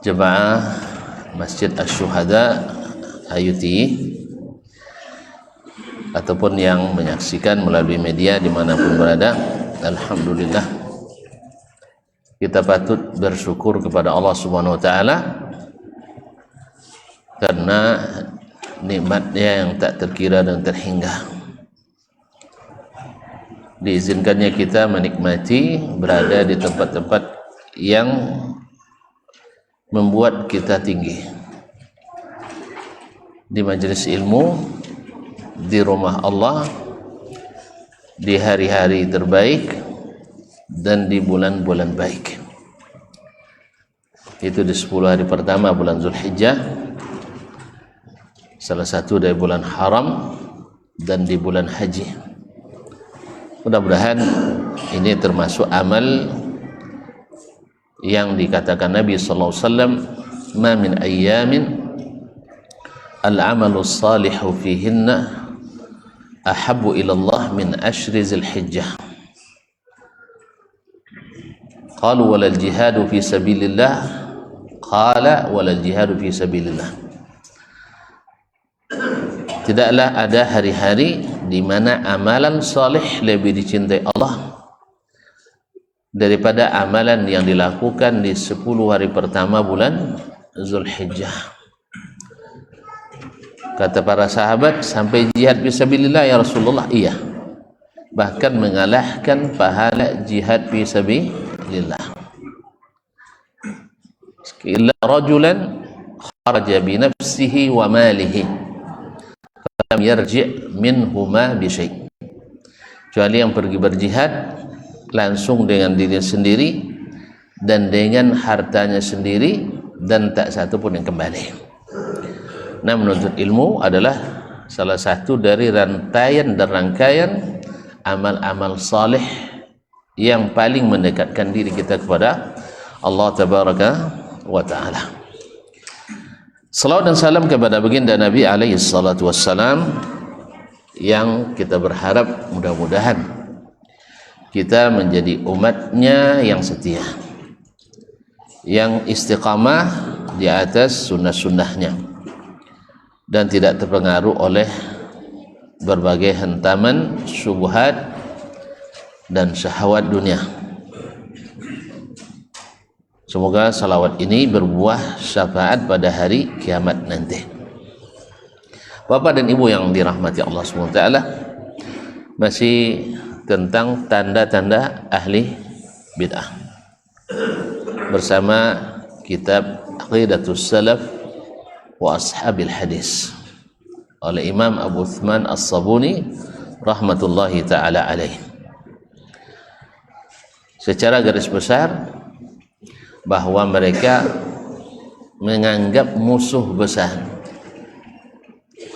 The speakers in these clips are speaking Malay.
jemaah Masjid Asy-Syuhada Ayuti ataupun yang menyaksikan melalui media dimanapun berada. Alhamdulillah, kita patut bersyukur kepada Allah Subhanahu wa Ta'ala karena nikmatnya yang tak terkira dan terhingga. Diizinkannya kita menikmati berada di tempat-tempat yang membuat kita tinggi, di majelis ilmu, di rumah Allah, di hari-hari terbaik, dan di bulan-bulan baik. Itu di 10 hari pertama bulan Zulhijjah, salah satu dari bulan haram, dan di bulan haji. Mudah-mudahan ini termasuk amal yang dikatakan Nabi sallallahu alaihi wasallam, "Ma min ayyamin al-amalu salihu fihinna ahabbu ila Allah min ashri Zulhijjah." Qalu walal jihadu fi sabilillah, qala walal jihadu fi sabilillah. Tidaklah ada hari-hari di mana amalan salih lebih dicintai Allah daripada amalan yang dilakukan di 10 hari pertama bulan Zulhijjah. Kata para sahabat, sampai jihad fisabilillah ya Rasulullah? Iya, bahkan mengalahkan pahala jihad fisabilillah. Illa rajulan kharaja bi nafsihi wa malihi falam yarji' minhuma bi syai'. Kecuali yang pergi berjihad langsung dengan diri sendiri dan dengan hartanya sendiri, dan tak satu pun yang kembali. Nah, menuntut ilmu adalah salah satu dari rantaian dan rangkaian amal-amal saleh yang paling mendekatkan diri kita kepada Allah Tabaraka wa Ta'ala. Salawat dan salam kepada baginda Nabi alaihi salatu wassalam, yang kita berharap mudah-mudahan kita menjadi umatnya yang setia, yang istiqamah di atas sunnah-sunnahnya, dan tidak terpengaruh oleh berbagai hentaman syubhat dan syahwat dunia. Semoga salawat ini berbuah syafaat pada hari kiamat nanti. Bapak dan Ibu yang dirahmati Allah SWT, masih tentang tanda-tanda ahli bid'ah bersama kitab Aqidatus Salaf wa Ashabil Hadis oleh Imam Abu Uthman As-Sabuni rahmatullahi ta'ala alaih. Secara garis besar, bahwa mereka menganggap musuh besar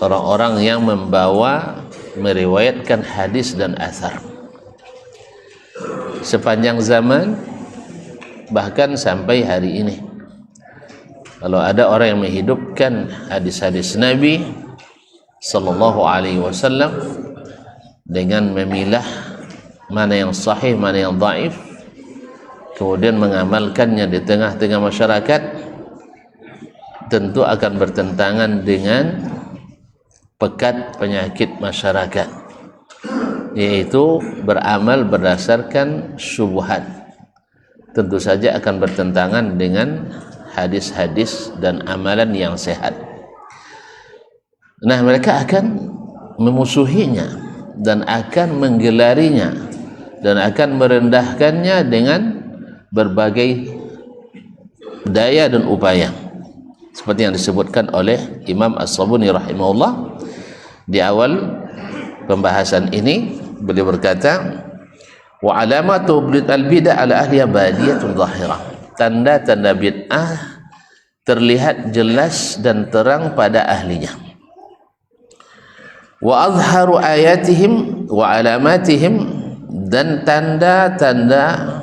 orang-orang yang membawa, meriwayatkan hadis dan athar sepanjang zaman, bahkan sampai hari ini. Kalau ada orang yang menghidupkan hadis-hadis Nabi sallallahu alaihi wasallam dengan memilah mana yang sahih, mana yang dhaif, kemudian mengamalkannya di tengah-tengah masyarakat, tentu akan bertentangan dengan pekat penyakit masyarakat, yaitu beramal berdasarkan syubhat. Tentu saja akan bertentangan dengan hadis-hadis dan amalan yang sehat. Nah, mereka akan memusuhinya dan akan menggelarinya dan akan merendahkannya dengan berbagai daya dan upaya, seperti yang disebutkan oleh Imam As-Sabuni rahimahullah di awal pembahasan ini. Beliau berkata, wa alamatu al-bid'ah ala ahliya badiyatun zahirah. Tanda-tanda bid'ah terlihat jelas dan terang pada ahlinya. Wa azharu ayatihim wa alamatihim, dan tanda-tanda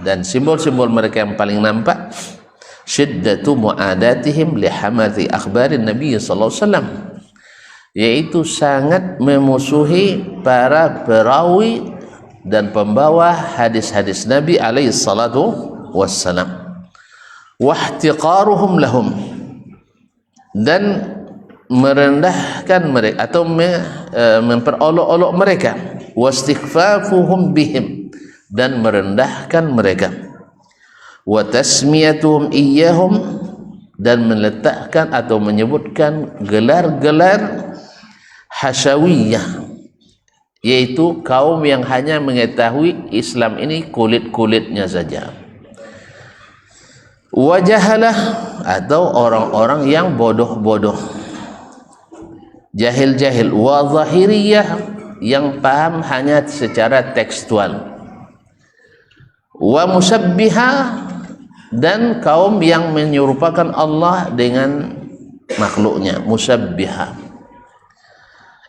dan simbol-simbol mereka yang paling nampak, syiddatu mu'adatihim li hamathi akhbarin Nabi sallallahu alaihi wasallam, yaitu sangat memusuhi para perawi dan pembawa hadis-hadis Nabi alaihi salatu wassalam. wahtiqaruhum lahum, dan merendahkan mereka atau memperolok-olok mereka, wastighfafuhum bihim, dan merendahkan mereka, wa tasmiyatuhum iyyahum, dan meletakkan atau menyebutkan gelar-gelar hasyawiyah, yaitu kaum yang hanya mengetahui Islam ini kulit-kulitnya saja, wajahalah, atau orang-orang yang bodoh-bodoh, jahil-jahil, wa zahiriyah, yang paham hanya secara tekstual, wa musabbihah, dan kaum yang menyerupakan Allah dengan makhluknya, musabbihah.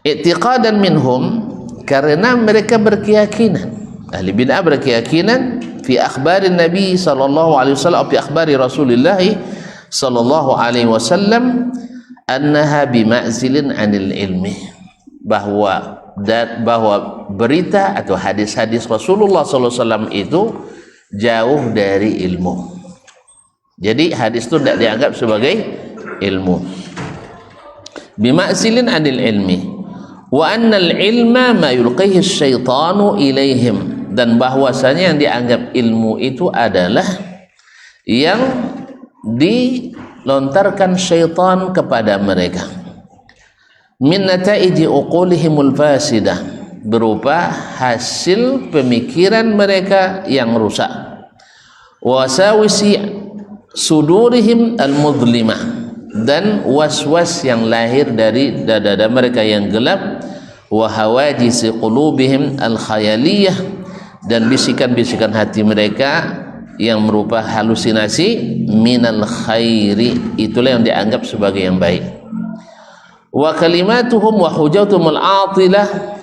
I'tiqadan minhum, karena mereka berkeyakinan, ahli bid'ah berkeyakinan fi akhbarin Nabi sallallahu alaihi wasallam, fi akhbari Rasulullah sallallahu alaihi wasallam, annaha bima'zilin anil ilmi, bahwa berita atau hadis-hadis Rasulullah sallallahu alaihi wasallam itu jauh dari ilmu. Jadi hadis itu tidak dianggap sebagai ilmu. Bima'zilin anil ilmi, wa annal ilma ma yulqihi syaitanu ilaihim, dan bahwasanya yang dianggap ilmu itu adalah yang dilontarkan syaitan kepada mereka, min nataiji uqulihimul fasidah, berupa hasil pemikiran mereka yang rusak, wasawisi sudurihim al-mudlimah, dan was-was yang lahir dari dada-dada mereka yang gelap, wa hawajisi qulubihim al-khayaliyah, dan bisikan-bisikan hati mereka yang merupa halusinasi, minal khairi, itulah yang dianggap sebagai yang baik, wa kalimatuhum wa hujjatuhum al-atilah,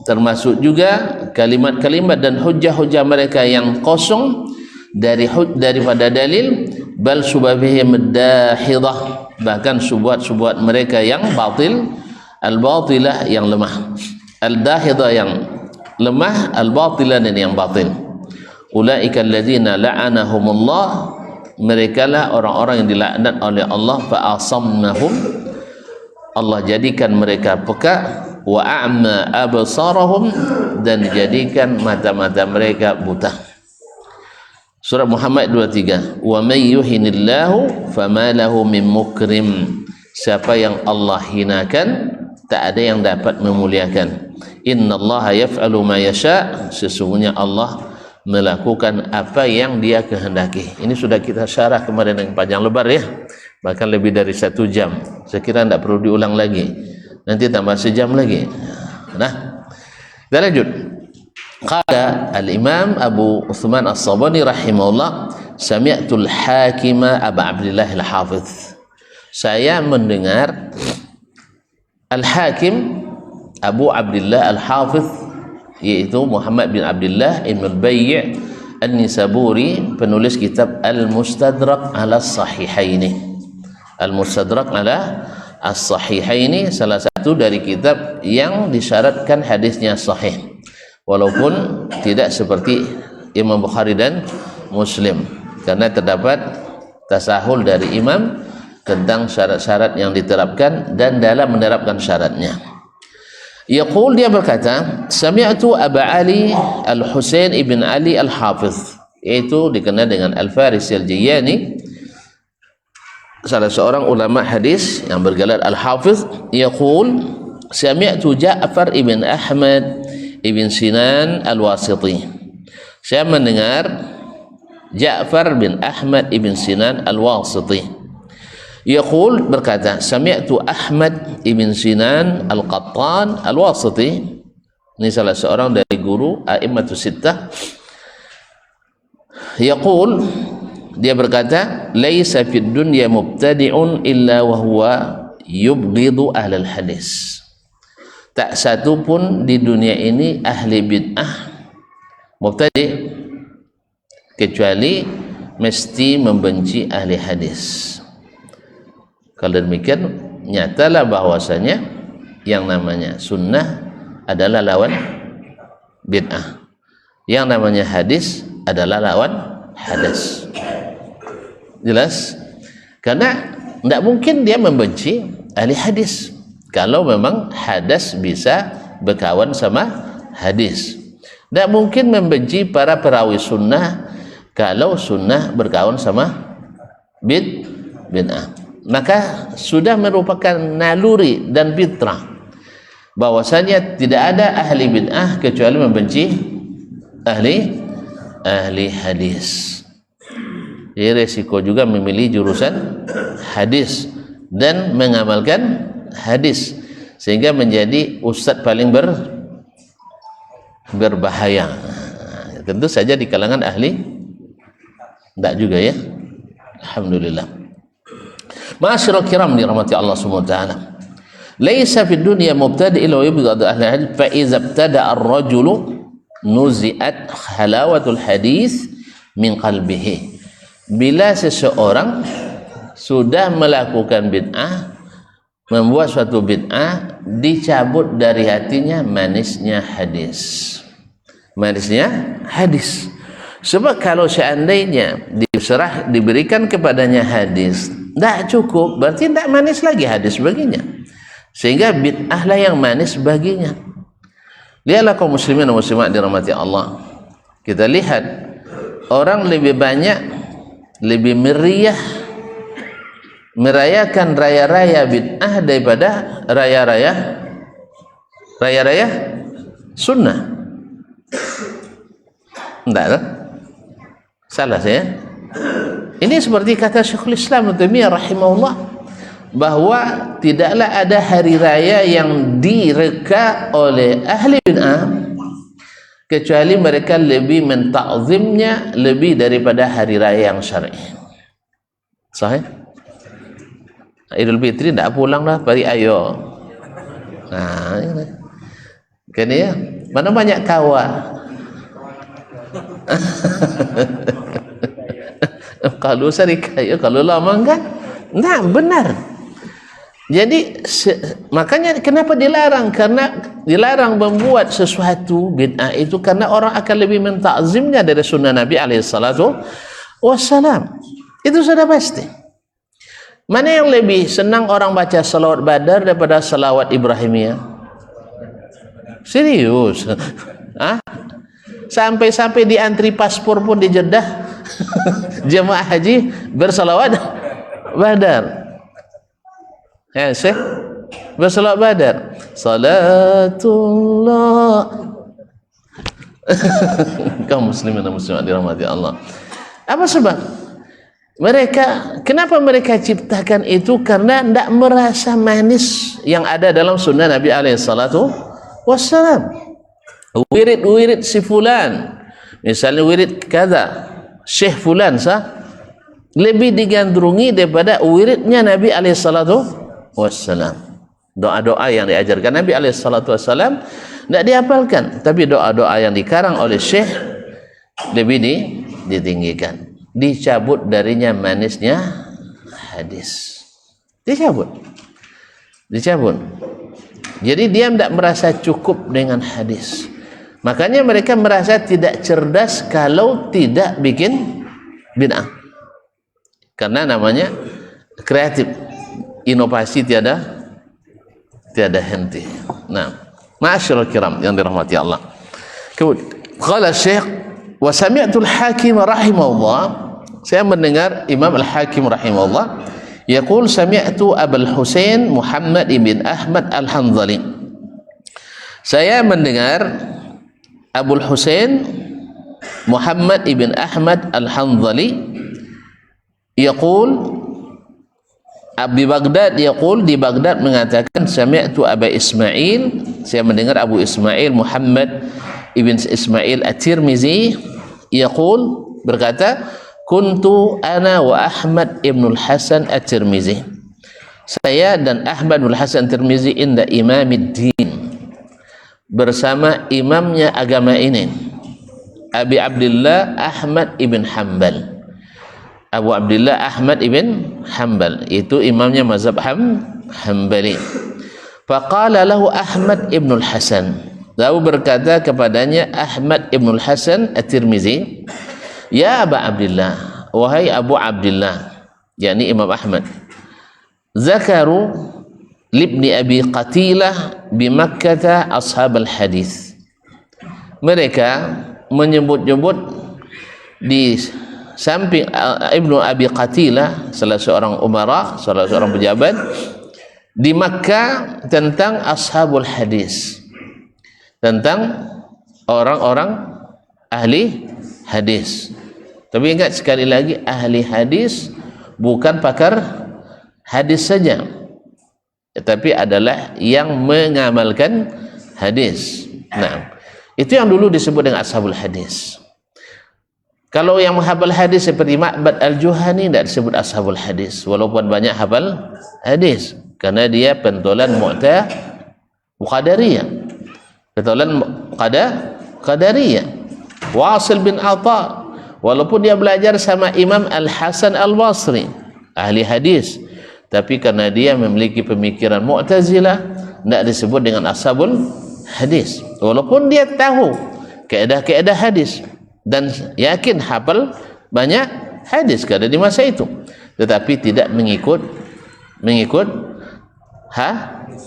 termasuk juga kalimat-kalimat dan hujjah-hujjah mereka yang kosong daripada dalil, bal subabihim dahidah, bahkan subuhat-subuhat mereka yang batil, al-batilah yang lemah, al-dahidah yang lemah, al-batilah dan yang batil. Ulaika alladzina la'anahumullah, merekalah orang-orang yang dilaknat oleh Allah, fa asammahum, Allah jadikan mereka peka, wa a'ma absarahum, dan dijadikan mata-mata mereka buta. Surah Muhammad 23, wa may yuhinillahu fama lahu min mukrim, siapa yang Allah hinakan tak ada yang dapat memuliakan. Innallaha yaf'alu ma yasha, sesungguhnya Allah melakukan apa yang dia kehendaki. Ini sudah kita syarah kemarin yang panjang lebar ya, bahkan lebih dari 1 jam. Saya kira tidak perlu diulang lagi, nanti tambah sejam lagi. Nah, kita lanjut. Qala al-Imam Abu Uthman As-Sabani rahimahullah, sami'tul hakima Abu Abdillah al-Hafiz, saya mendengar Al-Hakim Abu Abdillah Al-Hafiz, yaitu Muhammad bin Abdullah Ibn al-Bayy' An-Nisaburi, penulis kitab Al-Mustadrak ala Sahihaini. Al-Mustadrak ala As-Sahihaini salah satu dari kitab yang disyaratkan hadisnya sahih, walaupun tidak seperti Imam Bukhari dan Muslim, karena terdapat tasahul dari imam tentang syarat-syarat yang diterapkan dan dalam menerapkan syaratnya. Yaqul, dia berkata, sami'tu Abu Ali Al-Husain ibn Ali Al-Hafiz, yaitu dikenal dengan Al-Farisi Al-Jiyani, salah seorang ulama hadis yang bergelar Al-Hafiz. Yaqul, sami'tu Ja'far ibn Ahmad ibn Sinan Al-Wasiti, saya mendengar Ja'far bin Ahmad ibn Sinan Al-Wasiti. Yaqul, berkata, sami'tu Ahmad ibn Sinan Al-Qattan Al-Wasiti, ini salah seorang dari guru a'immatus sittah. Yaqul, dia berkata, laisa fid dunya mubtadi'un illa wa huwa yubghidu ahlal hadis, tak satu pun di dunia ini ahli bid'ah mubtadi' kecuali mesti membenci ahli hadis. Kalau demikian, nyatalah bahwasanya yang namanya sunnah adalah lawan bid'ah, yang namanya hadis adalah lawan hadas. Jelas? Karena tidak mungkin dia membenci ahli hadis kalau memang hadas bisa berkawan sama hadis. Tidak mungkin membenci para perawi sunnah kalau sunnah berkawan sama bid'ah. Maka sudah merupakan naluri dan fitrah bahwasanya tidak ada ahli bid'ah kecuali membenci ahli hadis. Jadi resiko juga memilih jurusan hadis dan mengamalkan hadis sehingga menjadi ustadz paling berbahaya. Tentu saja di kalangan ahli tidak juga ya. Alhamdulillah. Ma'asyiral kiram dirahmati Allah Subhanahu wa taala. Laisa fid dunya mubtadi' illa yubghadu ahli hadis fa iza ibtada ar-rajulu nuzi'at halawatul hadis min qalbihi. Bila seseorang sudah melakukan bid'ah, membuat suatu bid'ah, dicabut dari hatinya manisnya hadis. Manisnya hadis. Sebab kalau seandainya diberikan kepadanya hadis, tidak cukup, berarti tidak manis lagi hadis baginya. Sehingga bid'ahlah yang manis baginya. Lihatlah kaum muslimin dan muslimat dirahmati Allah. Kita lihat orang lebih banyak, lebih meriah merayakan raya-raya bid'ah daripada raya-raya sunnah. Enggak kan? Salah saya. Ini seperti kata Syekhul Islam Ibnu Taimiyah rahimahullah, bahwa tidaklah ada hari raya yang direka oleh ahli bid'ah kecuali mereka lebih mentakzimnya lebih daripada hari raya yang syar'i. Sahih? Idul Fitri tidak pulang dah, bari ayo. Nah, ini. Kan ya, mana banyak kawan. Kalau sarikaya, kalau lama enggak? Nah, benar. Jadi makanya kenapa dilarang? Karena dilarang membuat sesuatu bid'ah itu karena orang akan lebih mentakzimnya dari sunnah Nabi alaihi salatu wassalam. Itu sudah pasti. Mana yang lebih senang orang baca salawat Badar daripada salawat Ibrahimiyah? Serius? Hah? Sampai-sampai di antri paspor pun di Jeddah jemaah haji bersalawat Badar. Ya, Syekh bersalawat Badar. Salatullah. Kaum muslimin dan muslimat dirahmati Allah. Apa sebab? Kenapa mereka ciptakan itu? Karena tidak merasa manis yang ada dalam sunnah Nabi alaihi salatu wassalam. Wirid si fulan, misalnya wirid kada Syekh fulan lebih digandrungi daripada wiridnya Nabi alaihi salatu wassalam. Doa-doa yang diajarkan Nabi alaihi salatu wassalam tidak dihafalkan, tapi doa-doa yang dikarang oleh Syekh lebih ditinggikan. Dicabut darinya manisnya hadis. Dicabut. Jadi dia tidak merasa cukup dengan hadis. Makanya mereka merasa tidak cerdas kalau tidak bikin bid'ah. Karena namanya kreatif, inovasi tiada henti. Nah, ma'asyiral kiram yang dirahmati Allah. Qala Syekh wa sami'tu al-Hakim rahimahullah. Saya mendengar Imam Al-Hakim rahimahullah yaqul sami'tu Abul Husain Muhammad ibn Ahmad Al-Hanzali. Saya mendengar Abul Husain Muhammad ibn Ahmad Al-Hanzali yaqul di Baghdad di Baghdad mengatakan sami'tu Aba Ismail, saya mendengar Abu Ismail Muhammad ibn Ismail At-Tirmizi yaqul, berkata kuntu ana wa Ahmad ibn Hasan At-Tirmizi, saya dan Ahmad bin Hasan At-Tirmizi inda Imamiddin, bersama imamnya agama ini, Abi Abdullah Ahmad ibn Hanbal. Abu Abdullah Ahmad ibn Hanbal itu imamnya mazhab Hanbali. Faqala lahu Ahmad ibn Hasan, lalu berkata kepadanya Ahmad ibn Hasan At-Tirmizi, ya Aba Abdullah, wahai Abu Abdullah, yakni Imam Ahmad, zakaru libni Abi Qatilah bi Makkah ashab al-hadis. Mereka menyebut-nyebut di samping Ibnu Abi Qatilah, salah seorang umara, salah seorang pejabat di Makkah, tentang ashabul hadis, tentang orang-orang ahli hadis. Tapi ingat sekali lagi, ahli hadis bukan pakar hadis saja, tetapi adalah yang mengamalkan hadis. Nah, itu yang dulu disebut dengan ashabul hadis. Kalau yang menghafal hadis seperti Ma'bad al-Juhani tidak disebut ashabul hadis, walaupun banyak hafal hadis, karena dia pentolan Qadariyah, pentolan Qadariyah. Wasil bin Atha, walaupun dia belajar sama Imam Al-Hasan Al-Basri, ahli hadis, tapi karena dia memiliki pemikiran Mu'tazilah, tidak disebut dengan ashabul hadis, walaupun dia tahu kaedah-kaedah hadis dan yakin hafal banyak hadis kada di masa itu, tetapi tidak mengikut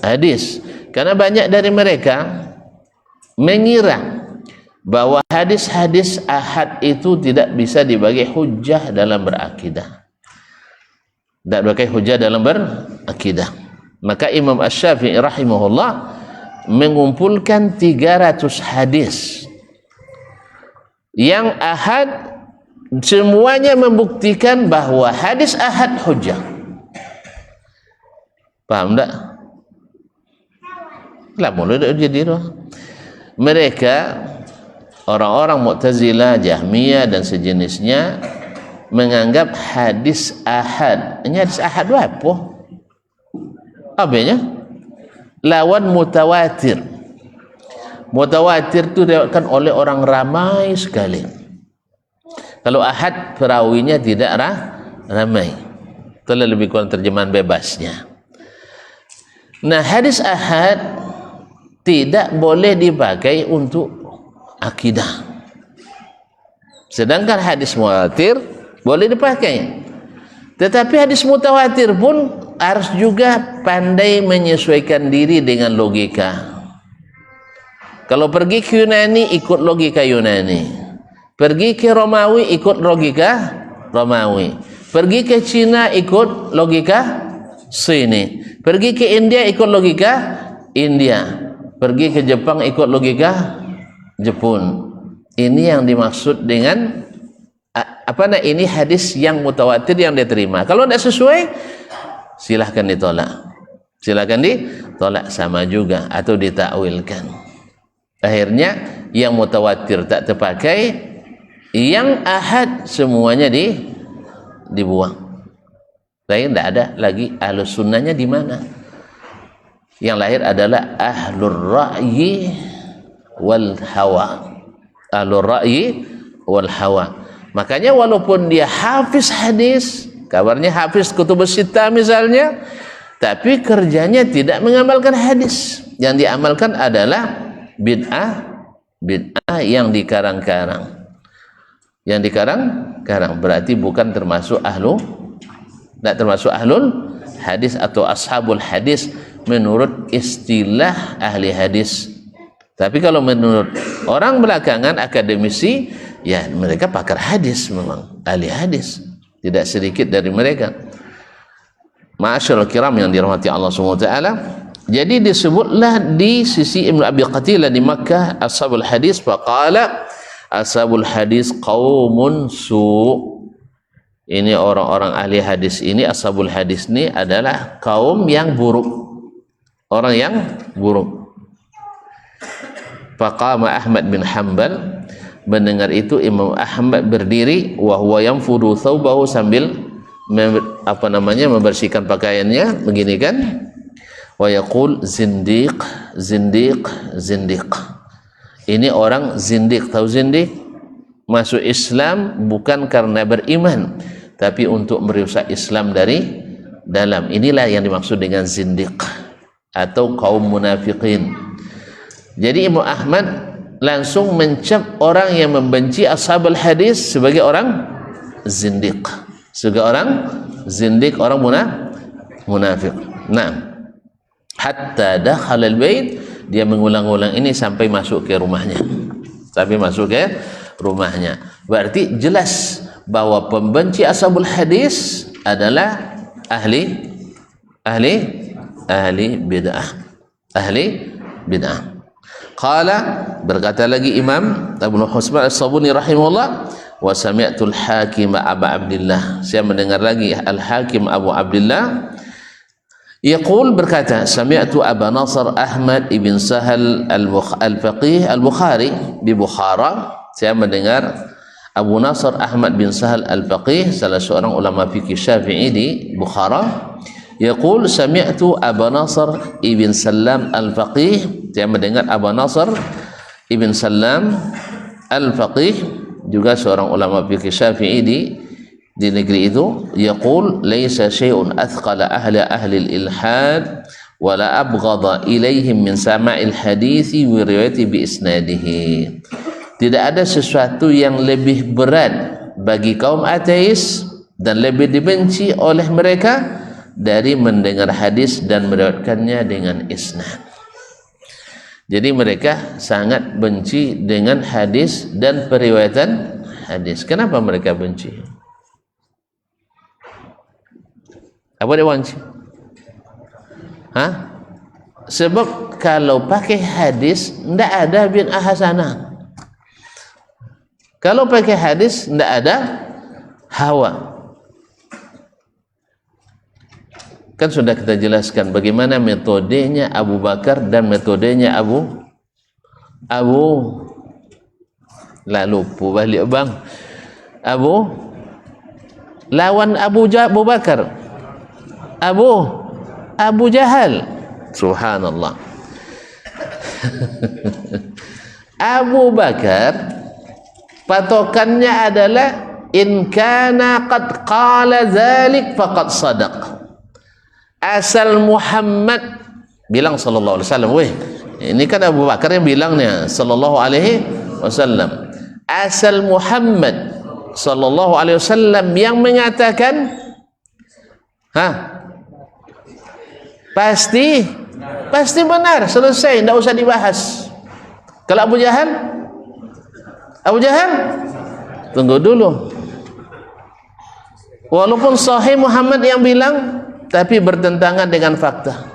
hadis, karena banyak dari mereka mengira bahwa hadis-hadis ahad itu tidak bisa dibagi hujjah dalam berakidah, tidak sebagai hujjah dalam berakidah. Maka Imam Asy-Syafi'i rahimahullah mengumpulkan 300 hadis yang ahad, semuanya membuktikan bahwa hadis ahad hujjah. Paham tak? Lah mulai jadi mereka orang-orang Mu'tazilah, Jahmiyah dan sejenisnya menganggap hadis ahad. Ini hadis ahad apa? Apanya? Lawan mutawatir. Mutawatir itu diriwayatkan oleh orang ramai sekali. Kalau ahad perawinya tidak ramai. Itulah lebih kurang terjemahan bebasnya. Nah, hadis ahad tidak boleh dipakai untuk akidah. Sedangkan hadis mutawatir boleh dipakai. Tetapi hadis mutawatir pun harus juga pandai menyesuaikan diri dengan logika. Kalau pergi ke Yunani, ikut logika Yunani. Pergi ke Romawi, ikut logika Romawi. Pergi ke Cina, ikut logika Sini. Pergi ke India, ikut logika India. Pergi ke Jepang, ikut logika Jepun. Ini yang dimaksud dengan ini hadis yang mutawatir yang diterima. Kalau tidak sesuai, silahkan ditolak. Silahkan ditolak sama juga atau ditakwilkan. Akhirnya yang mutawatir tak terpakai, yang ahad semuanya dibuang. Tapi tidak ada lagi ahlus sunnahnya di mana? Yang lahir adalah ahlur ra'yi wal hawa. Ahlur ra'yi wal hawa. Makanya walaupun dia hafiz hadis, kabarnya hafiz kutubus sittah misalnya, tapi kerjanya tidak mengamalkan hadis. Yang diamalkan adalah bid'ah yang dikarang-karang. Yang dikarang-karang berarti bukan termasuk tidak termasuk ahlul hadis atau ashabul hadis menurut istilah ahli hadis. Tapi kalau menurut orang belakangan, akademisi, ya mereka pakar hadis, memang ahli hadis, tidak sedikit dari mereka. Ma'asyiral kiram yang dirahmati Allah SWT. Jadi disebutlah di sisi Ibnu Abi Qatilah di Makkah ashabul hadis, faqala ashabul hadis qaumun su'. Ini orang-orang ahli hadis ini, ashabul hadis ini adalah kaum yang buruk, orang yang buruk. Faqama Ahmad bin Hanbal, mendengar itu Imam Ahmad berdiri, wa huwa yanfudu thawbahu, sambil membersihkan pakaiannya, begini kan, wa yaqul zindiq zindiq zindiq. Ini orang zindiq. Tahu zindiq? Masuk Islam bukan karena beriman, tapi untuk merusak Islam dari dalam. Inilah yang dimaksud dengan zindiq atau kaum munafiqin. Jadi Imam Ahmad langsung mencap orang yang membenci ashabul hadis sebagai orang zindiq, sebagai orang zindik, orang munafik. Nah, hatta dakhala al-bait, dia mengulang-ulang ini sampai masuk ke rumahnya. Berarti jelas bahwa pembenci ashabul hadis adalah ahli bid'ah. Qala, berkata lagi Imam Ibnu Husman As-Sabuni rahimahullah, wa sami'tul Hakim Abu Abdullah, saya mendengar lagi Al-Hakim Abu Abdullah yaqul, berkata, sami'tu Abu Nasr Ahmad ibn Sahal al-Faqih al-Bukhari di Bukhara, saya mendengar Abu Nasr Ahmad bin Sahal al-Faqih, salah seorang ulama fikih Syafi'i di Bukhara, yaqul sami'tu Abu Nasr ibn Salam al-Faqih, saya mendengar Abu Nasr ibn Salam al-Faqih, juga seorang ulama fikih Syafi'i di negeri itu, yaqul laisa syai'un athqala ahli al-ilhad wa la abghadha ilaihim min sama'il hadithi wa riwayati bi isnadihi. Tidak ada sesuatu yang lebih berat bagi kaum ateis dan lebih dibenci oleh mereka dari mendengar hadis dan meriwayatkannya dengan isnad. Jadi mereka sangat benci dengan hadis dan periwayatan hadis. Kenapa mereka benci? Apa dia benci? Sebab kalau pakai hadis tidak ada bid'ah hasanah. Kalau pakai hadis tidak ada hawa. Kan sudah kita jelaskan bagaimana metodenya Abu Bakar dan metodenya Abu lupa balik bang. Lawan Abu Bakar, Abu Jahal. Subhanallah. Abu Bakar patokannya adalah in kana qad qala dzalik faqad sadaq. Asal Muhammad bilang sallallahu alaihi wasallam, ini kan Abu Bakar yang bilangnya sallallahu alaihi wasallam. Asal Muhammad sallallahu alaihi wasallam yang mengatakan pasti benar, selesai, tidak usah dibahas. Kalau Abu Jahal tunggu dulu, walaupun sahih Muhammad yang bilang tapi bertentangan dengan fakta,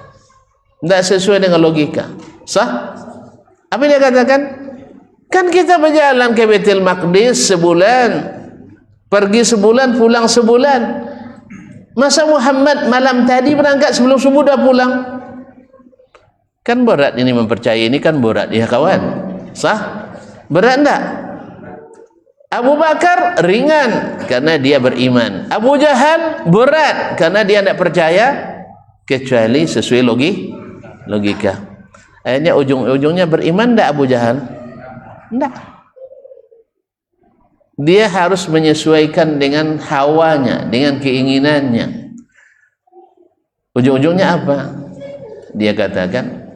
tidak sesuai dengan logika. Sah? Apa dia katakan? Kan kita berjalan ke Baitul Maqdis sebulan, pergi sebulan, pulang sebulan. Masa Muhammad malam tadi berangkat sebelum subuh dah pulang? Kan berat ini, mempercayai ini kan berat ya kawan. Sah? Berat enggak? Abu Bakar ringan karena dia beriman. Abu Jahal berat karena dia tidak percaya kecuali sesuai logika. Akhirnya ujung-ujungnya beriman tidak Abu Jahal? Tidak. Dia harus menyesuaikan dengan hawanya, dengan keinginannya. Ujung-ujungnya apa? Dia katakan,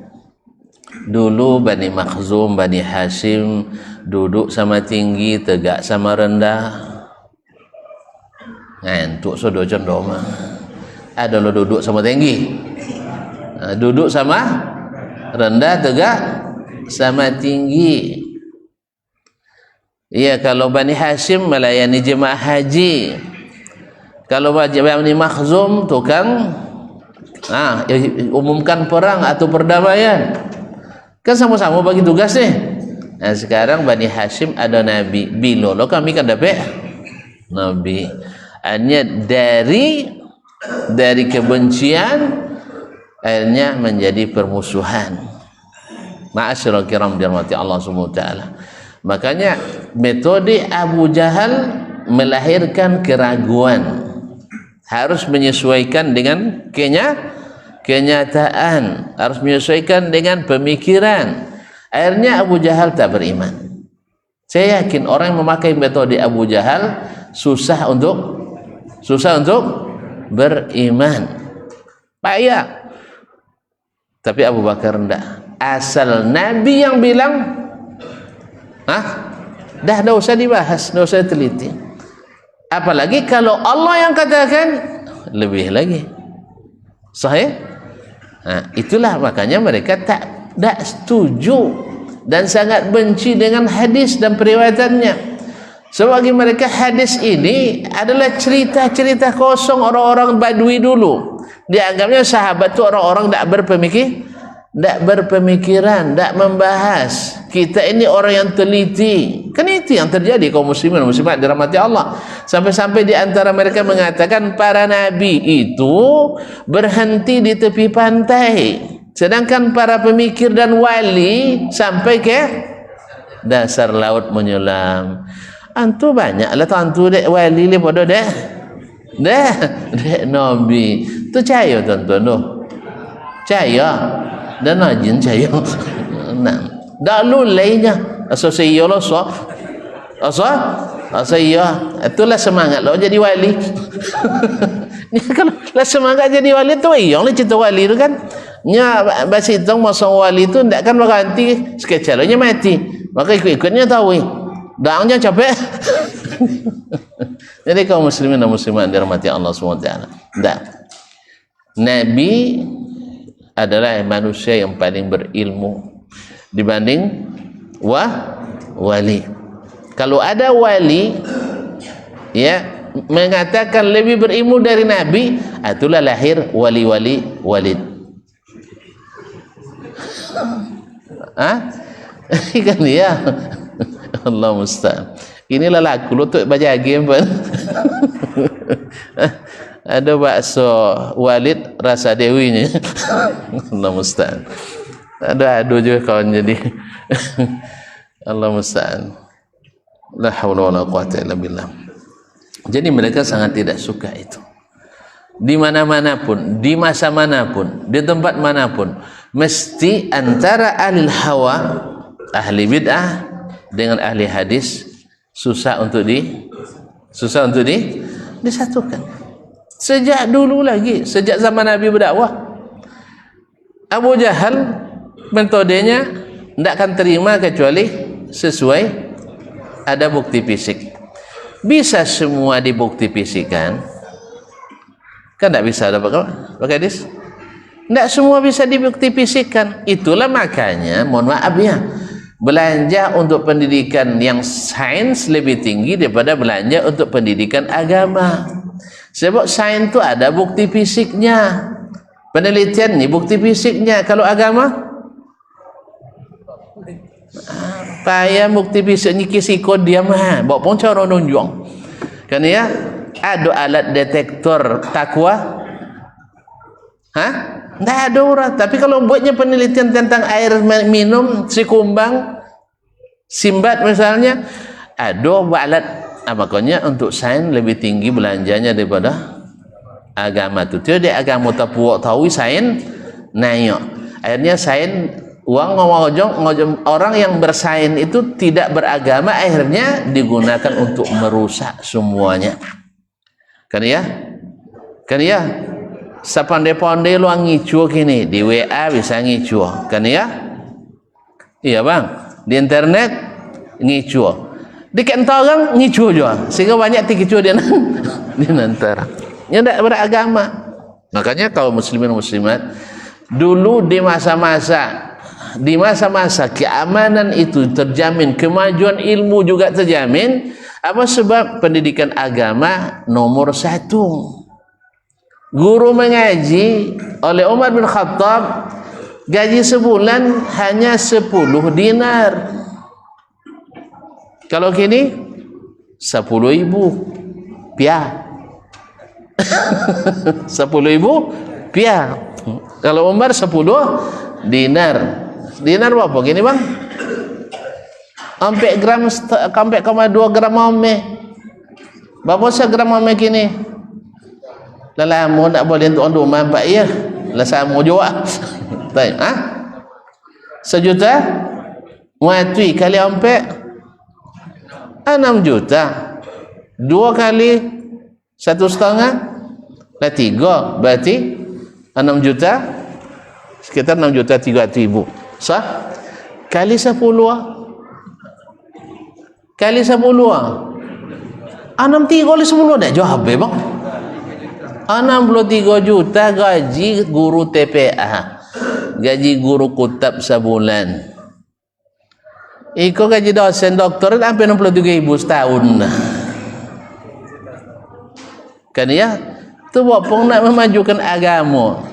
dulu Bani Makhzum, Bani Hashim duduk sama tinggi, tegak sama rendah. Ngantuk sudah condong. Ada lo duduk sama tinggi, duduk sama rendah, tegak sama tinggi. Iya, kalau Bani Hashim melayani jemaah haji, kalau Bani Makhzum tukang umumkan perang atau perdamaian. Kan sama-sama bagi tugas nih. Nah sekarang Bani Hashim ada Nabi, bilolo kami kan dapat Nabi. Hanya dari kebencian akhirnya menjadi permusuhan. Ma'asyiral kiram dirahmati Allah Subhanahu wa taala. Makanya metode Abu Jahal melahirkan keraguan. Harus menyesuaikan dengan kenyataan, harus menyesuaikan dengan pemikiran. Akhirnya Abu Jahal tak beriman. Saya yakin orang yang memakai metode Abu Jahal susah untuk beriman. Payah. Tapi Abu Bakar enggak. Asal Nabi yang bilang, dah usah dibahas, dah usah teliti. Apalagi kalau Allah yang katakan, lebih lagi. Sahih? Nah, itulah makanya mereka tak setuju dan sangat benci dengan hadis dan periwayatannya. Sebab bagi mereka hadis ini adalah cerita-cerita kosong orang-orang Badui dulu. Dianggapnya sahabat itu orang-orang tak berpemikiran, tak membahas. Kita ini orang yang teliti. Kan itu yang terjadi kaum muslimin dan muslimat dirahmati Allah. Sampai-sampai di antara mereka mengatakan para nabi itu berhenti di tepi pantai, sedangkan para pemikir dan wali sampai ke dasar laut menyelam. Antu banyaklah tantu dek wali daripada dek nabi. Tu cahaya tuan-tuan tu. Cahaya dan najin cahaya. Nah, dak lulainya. Asal saya lah so. Asal iya. Itulah semangat lo jadi wali. Kalau lah semangat jadi wali tu iya lah cerita wali tu kan. Nya bahasa itu masa wali tu ndak kan berganti sekecalnya mati. Maka ikut-ikutnya tahu. Dangnya capek. Jadi kaum muslimin dan muslimat dirahmati Allah SWT. Nabi adalah manusia yang paling berilmu dibanding wali. Kalau ada wali ya mengatakan lebih berilmu dari Nabi, itulah lahir wali-wali walid. Kan ya. Allah musta'an. Inilah lagu lutut baca game pun. Ada bakso Walid rasa dewinya. Allah musta'an. Ada juga kawan jadi. Allah musta'an. La haula wala quwata illa billah. Jadi mereka sangat tidak suka itu. Di mana-mana pun, di masa manapun, di tempat manapun, mesti antara ahli hawa, ahli bid'ah dengan ahli hadis susah untuk disatukan. Sejak dulu lagi, sejak zaman Nabi berdakwah, Abu Jahal metodenya tidak akan terima kecuali sesuai ada bukti fisik. Bisa semua dibukti fisikan? Kan tidak bisa ada pakai hadis. Tidak semua bisa dibukti fisikan. Itulah makanya, mohon maaf ya, belanja untuk pendidikan yang sains lebih tinggi daripada belanja untuk pendidikan agama. Sebab sains itu ada bukti fisiknya, penelitian ini bukti fisiknya. Kalau agama payah bukti fisiknya kisiko dia mah bawa pun cara nunjuk kan ya. Ada alat detektor takwa tidak ada orang. Tapi kalau buatnya penelitian tentang air minum si kumbang Simbat misalnya, ada alat makanya untuk sains lebih tinggi belanjanya daripada agama tu. Dia agama tak puak tahu sains naik. Akhirnya sains uang ngomong orang yang bersains itu tidak beragama, akhirnya digunakan untuk merusak semuanya. Kan ya? Sepandai-pandai lu ngicu kini di WA bisa ngicu, kan ya? Iya bang, di internet ngicu, di kantor ngicu juga, sehingga banyak tikicu dia di antara. Yang tidak beragama. Makanya kaum muslimin muslimat dulu di masa-masa keamanan itu terjamin, kemajuan ilmu juga terjamin. Apa sebab? Pendidikan agama nomor 1. Guru mengaji oleh Umar bin Khattab, gaji sebulan hanya 10 dinar. Kalau kini 10.000 piah. 10.000 piah. Kalau Umar 10 dinar. Dinar berapa gini bang? Sampai 2 gram ame. Berapa segram ame kini? Lalamu tak boleh untuk anda mampak ya. Lasamu juga. Baik, sejuta muatui kali ampe 6 juta. 2 kali 1,5 lah 3, berarti 6 juta, sekitar 6.300.000. Sah? Kali 10 kali 10 6 3 kali 10 dah jawab bang. 63 juta gaji guru TPA, gaji guru kutab sebulan. Iko gaji dosen doktor sampai 63.000 setahun. Kan ya, tu bopong nak memajukan agama.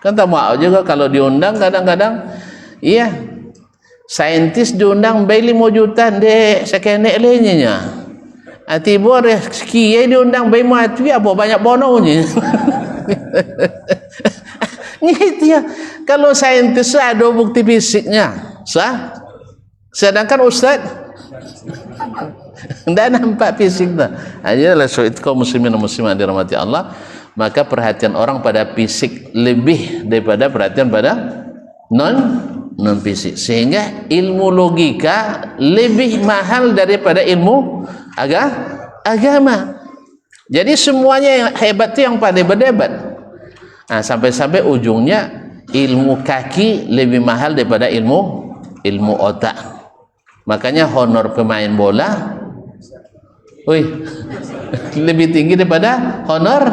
Kan tak mau juga kalau diundang kadang-kadang, iya, saintis diundang bay 5 juta dek sekenek lainnya. Tiba rezeki diundang bay mati apa banyak bononya. Gitu ya. Kalau saintis ada bukti fisiknya, sah. Sedangkan ustaz tidak nampak fisik dah. Ayolah so itu kaum muslimin dan muslimat dirahmati Allah, maka perhatian orang pada fisik lebih daripada perhatian pada non fisik, sehingga ilmu logika lebih mahal daripada ilmu agama. Jadi semuanya yang hebat itu yang pandai berdebat. Nah, sampai-sampai ujungnya ilmu kaki lebih mahal daripada ilmu otak. Makanya honor pemain bola lebih tinggi daripada honor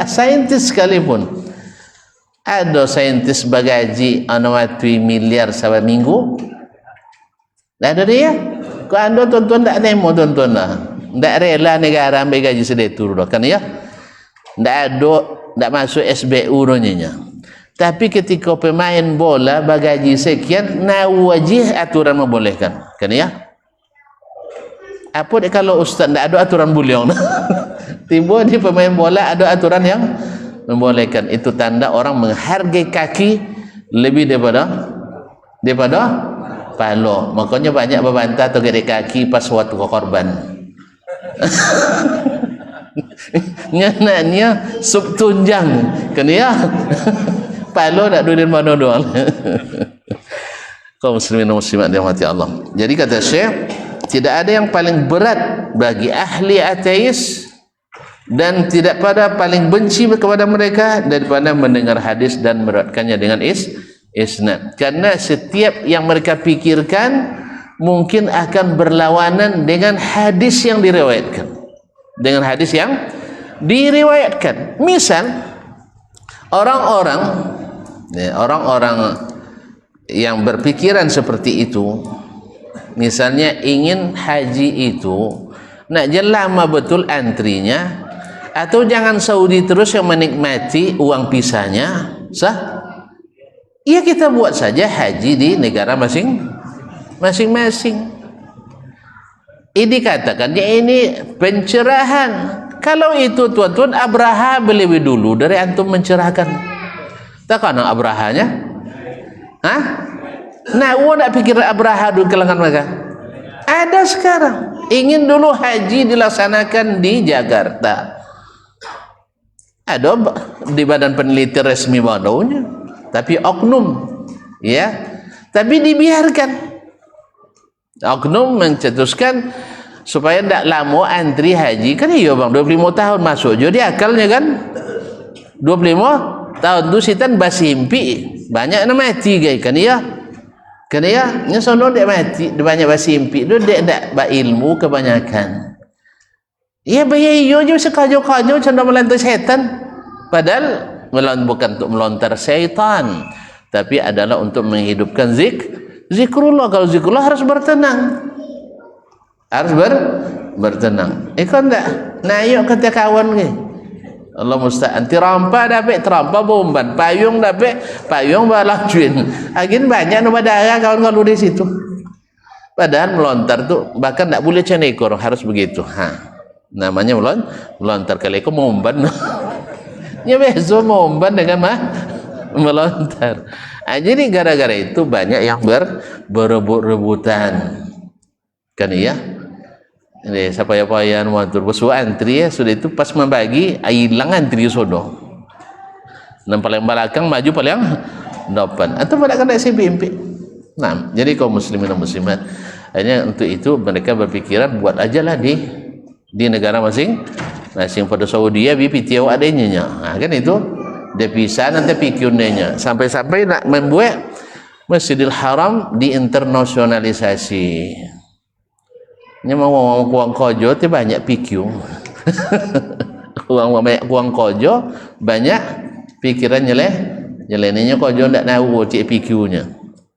saintis sekalipun. Ada saintis bagaji anawati miliar sahabat minggu. Dah ada dia. Kau anda tuan-tuan tak nemo tuan-tuan lah. Tak rela negara ambil gaji sedetur dah kan ya. Tak ada, tak masuk SBU nya. Tapi ketika pemain bola bagaji sekian, wajib aturan membolehkan. Kan ya? Apa dia kalau ustaz tak ada aturan buliong? Tiba di pemain bola ada aturan yang membolehkan. Itu tanda orang menghargai kaki lebih daripada palo. Makanya banyak berbantah atau gede kaki pas waktu korban. Nyananya sub tunjang. Kan ya? Palo nak duduk mana doang. Kaum muslimin dan muslimat dirahmati Allah. Jadi kata Syekh, tidak ada yang paling berat bagi ahli ateis dan tidak pada paling benci kepada mereka daripada mendengar hadis dan meratkannya dengan isnad. Karena setiap yang mereka pikirkan mungkin akan berlawanan dengan hadis yang diriwayatkan. Misal orang-orang yang berpikiran seperti itu, misalnya ingin haji itu nak lama betul antrinya, atau jangan Saudi terus yang menikmati uang pisahnya, sah? Ya kita buat saja haji di negara masing-masing. Ini dikatakan ini pencerahan. Kalau itu tuan-tuan, Abraha lebih dulu dari antum mencerahkan. Tak kana Abrahanya? Hah? Nah, nak pikir Abraha dulu kalangan mereka? Ada sekarang. Ingin dulu haji dilaksanakan di Jakarta. Ada di badan peneliti resmi badonya, tapi oknum, ya. Tapi dibiarkan. Oknum mencetuskan supaya tidak lama antri haji. Kan iya bang, 25 tahun masuk. Jadi akalnya kan 25 tahun tu sitan basimpi. Banyak nak mati guys kan iya. Kan iya, nya sono dek mati, banyak basimpi. Dia dek ilmu kebanyakan. Iya bayar iyo je sekajo-kajo canda melantar setan. Padahal bukan untuk melontar syaitan, tapi adalah untuk menghidupkan zikrullah. Kalau zikrullah harus bertenang. Bertenang. Kan tak? Nah yuk kata kawan ke. Allah musta'an. Tirampa dapat terampa bomban. Payung dapat payung balajuin. Agin banyak nama darah kawan-kawan di situ. Padahal melontar tu bahkan tak boleh macam ekor, harus begitu. Namanya melontar kali ekor momban. Ya besok momban dengan melontar. Jadi gara-gara itu banyak yang berebut-rebutan. Kan iya? Ini sapaya-payan waktu bersuah antri ya, sudah itu pas membagi hilang antri sudah. Dan paling belakang maju paling depan. Atau pada kena SBMP. Nah, jadi kaum muslimin dan muslimat, hanya untuk itu mereka berpikiran buat ajalah di negara masing-masing. Pada Saudi ya BPTO adanya. Nah, kan itu dia bisa nanti pikirnya sampai-sampai nak membuat Masjidil Haram diinternasionalisasi. Nya mau kuang kojo tu banyak PQ. Kuang kojo banyak pikiran nyelenehnya kojo ndak tahu cik PQ-nya.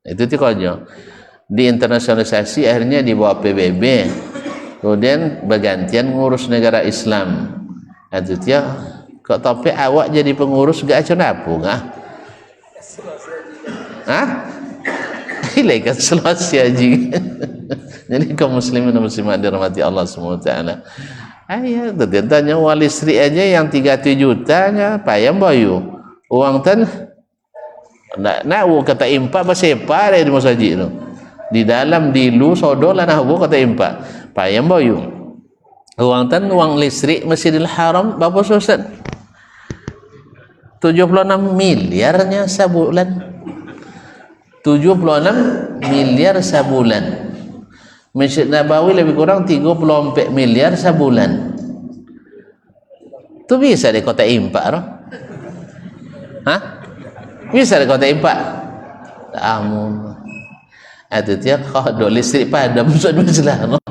Itu tu kojo. Di internasionalisasi akhirnya dibawa PBB. Kemudian bergantian ngurus negara Islam. Itu dia kok topik awak jadi pengurus gak aco napu ngah? Hah? Ilaikan selasi haji. Jadi kaum muslimin dan muslimat dirahmati Allah SWT. Ayah, tanya wali istri aja yang 3 jutanya payah bayu. Uang tan nak kata impak bersepa dari masjid tu. Di dalam dilu sodolah nak kata impak. Payah bayu. Uang tan uang listrik Masjidil Haram berapa Ustaz? 76 miliarnya sebulan. 76 miliar sebulan. Masjid Nabawi lebih kurang 34 miliar sebulan. Tu bisa di kota impak roh? Hah? Bisa di kota impak? Amun. Itu dia kalau listrik padam sudah roh.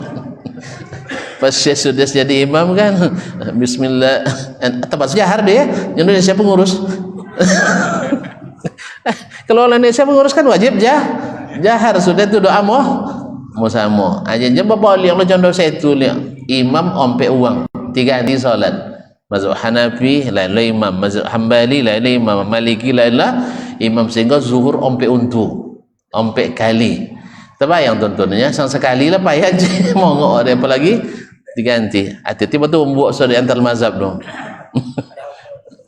Pas sudah jadi imam kan, bismillah. Tempat jahar dia, Indonesia pengurus. Kalau Indonesia pengurus kan wajib jahar sudah tu doa musamo. Aja je bapak liang lo contoh saya tu liang. Imam ompe uang 3 hari solat. Mazhab Hanafi lain imam, mazhab Hambali lain imam, Maliki lain imam sehingga zuhur ompe untu, ompe kali. Terbayang tontonnya sang sekali lah payah je mau ngok ada apa lagi diganti. Hati-hati betul membuat saudara antar mazhab dong.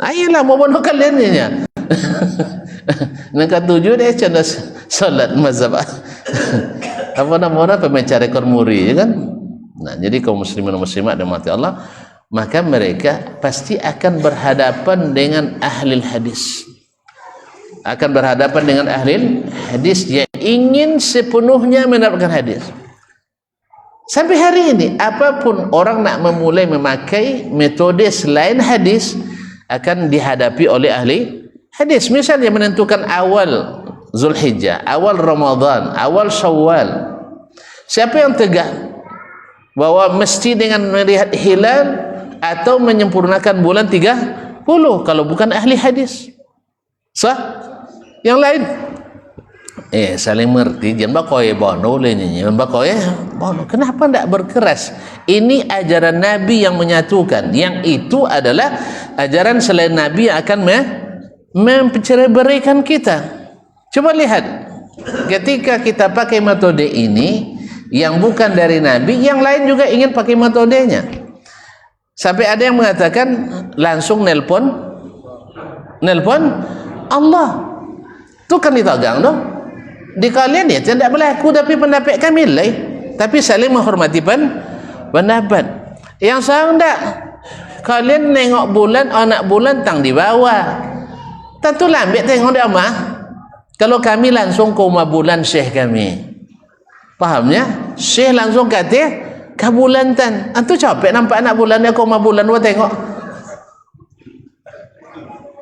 Ayolah mau bunuh kalian nya. Nak 7 dia canda solat mazhab. Apa nama pemecah rekor muri ya kan? Nah, jadi kaum muslimin dan muslimat dan mati Allah, maka mereka pasti akan berhadapan dengan ahli hadis. Akan berhadapan dengan ahli hadis yang ingin sepenuhnya menerapkan hadis. Sampai hari ini, apapun orang nak memulai memakai metode selain hadis akan dihadapi oleh ahli hadis. Misalnya menentukan awal Zulhijjah, awal Ramadan, awal Syawal. Siapa yang tegak bahwa mesti dengan melihat hilal atau menyempurnakan bulan 30 kalau bukan ahli hadis? Sah? Yang lain saling mengerti jangan bakoy bono lenye bakoy bono. Kenapa tidak berkeras? Ini ajaran Nabi yang menyatukan, yang itu adalah ajaran selain Nabi yang akan memperceraikan kita. Coba lihat, ketika kita pakai metode ini yang bukan dari Nabi, yang lain juga ingin pakai metodenya. Sampai ada yang mengatakan langsung nelpon Allah. Itu kan ditagang dong. Di kalian ya tidak berlaku, tapi pendapat kami lain. Tapi saling menghormati pendapat. Yang saya tidak, kalian nengok bulan, anak bulan tang di bawah. Tentu lambat tengok dia mah. Kalau kami langsung ke rumah bulan syekh kami, pahamnya? Syekh langsung kata ke bulan tan. Antu capek nampak anak bulan dia ke rumah bulan dua tengok.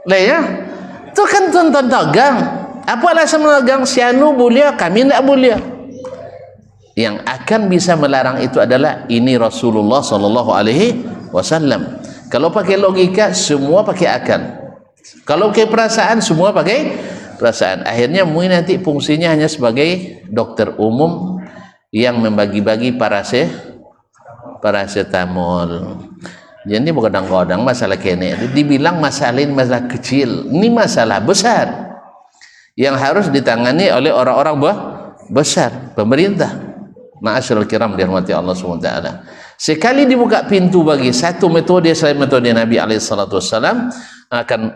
Lah ya, tu kan tonton tagang. Apa alasan menegang sianu bulia, kami tidak bulia. Yang akan bisa melarang itu adalah ini Rasulullah SAW. Kalau pakai logika, semua pakai akal. Kalau pakai perasaan, semua pakai perasaan. Akhirnya mungkin nanti fungsinya hanya sebagai dokter umum yang membagi-bagi paracetamol. Jadi bukan kadang-kadang masalah kene dibilang masalah ini masalah kecil, ini masalah besar yang harus ditangani oleh orang-orang besar, pemerintah. Ma'asyiral kiram dirahmati Allah SWT. Sekali dibuka pintu bagi satu metode selain metode Nabi SAW,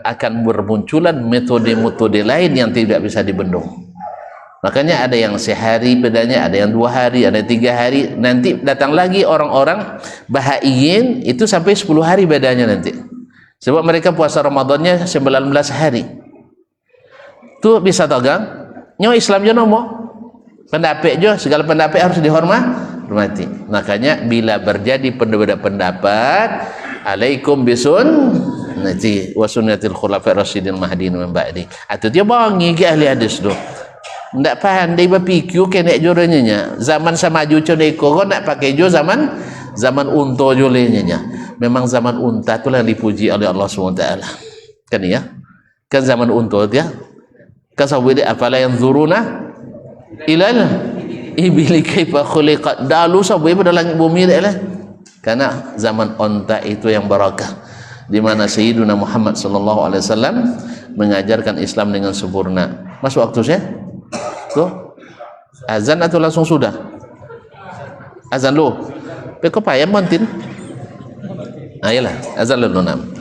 akan bermunculan metode-metode lain yang tidak bisa dibendung. Makanya ada yang sehari bedanya, ada yang 2 hari, ada 3 hari. Nanti datang lagi orang-orang Bahaiyin itu sampai 10 hari bedanya nanti. Sebab mereka puasa Ramadannya 19 hari. Itu bisa togang. Nyo Islam je nomo. Pendapat je, segala pendapat harus dihormati. Makanya bila berjadi perbedaan pendapat, alaikum bisunnati wa sunnatil khulafa'ir rasyidin mahdiyyin min ba'di. Atau dia bangi ke ahli hadis tu. ndak pandai berpikir kena jorenya. Zaman sama maju coneko kau nak pakai jo zaman unta jolenya. Memang zaman unta itulah yang dipuji oleh Allah SWT. Kan ya? Kan zaman unta dia. Kan sahabat afala yanzuruna ilal ibili kaifa khuliqat. Dahulu sahabat pada langit bumi dah lah. Karena zaman unta itu yang barakah, di mana Sayyiduna Muhammad sallallahu alaihi wasallam mengajarkan Islam dengan sempurna. Masuk waktu saya? Tuh. Azan atau langsung sudah? Azan lu. Kau payah mantin. Ayolah, azan lu nam.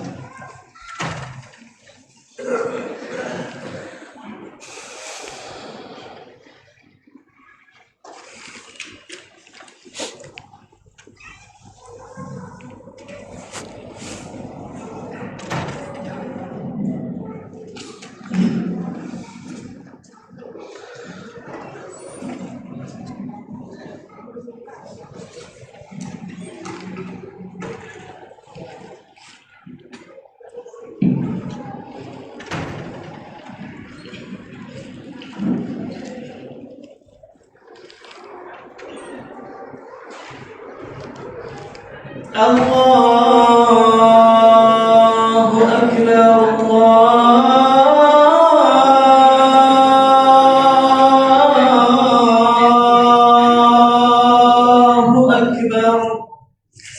Allahu Akbar,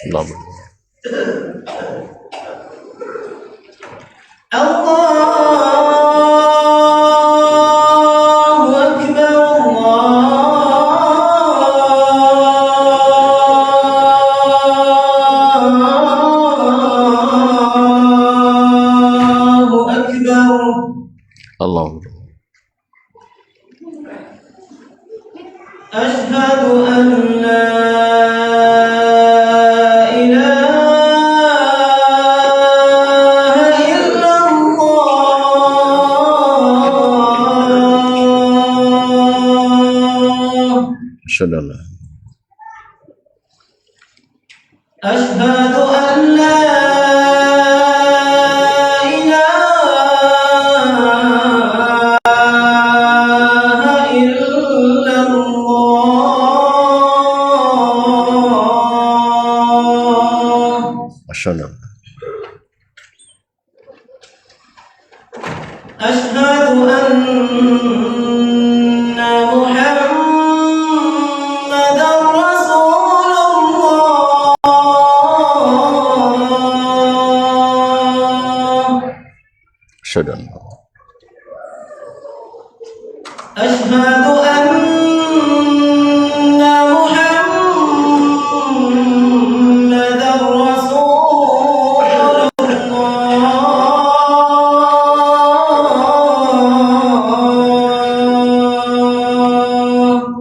Allahu Akbar. Allah. Asyhadu an la ilaha illallah. Asyhadu Asyhadu an la أشهد أن محمدا رسول الله. أشهد أن محمدا رسول الله.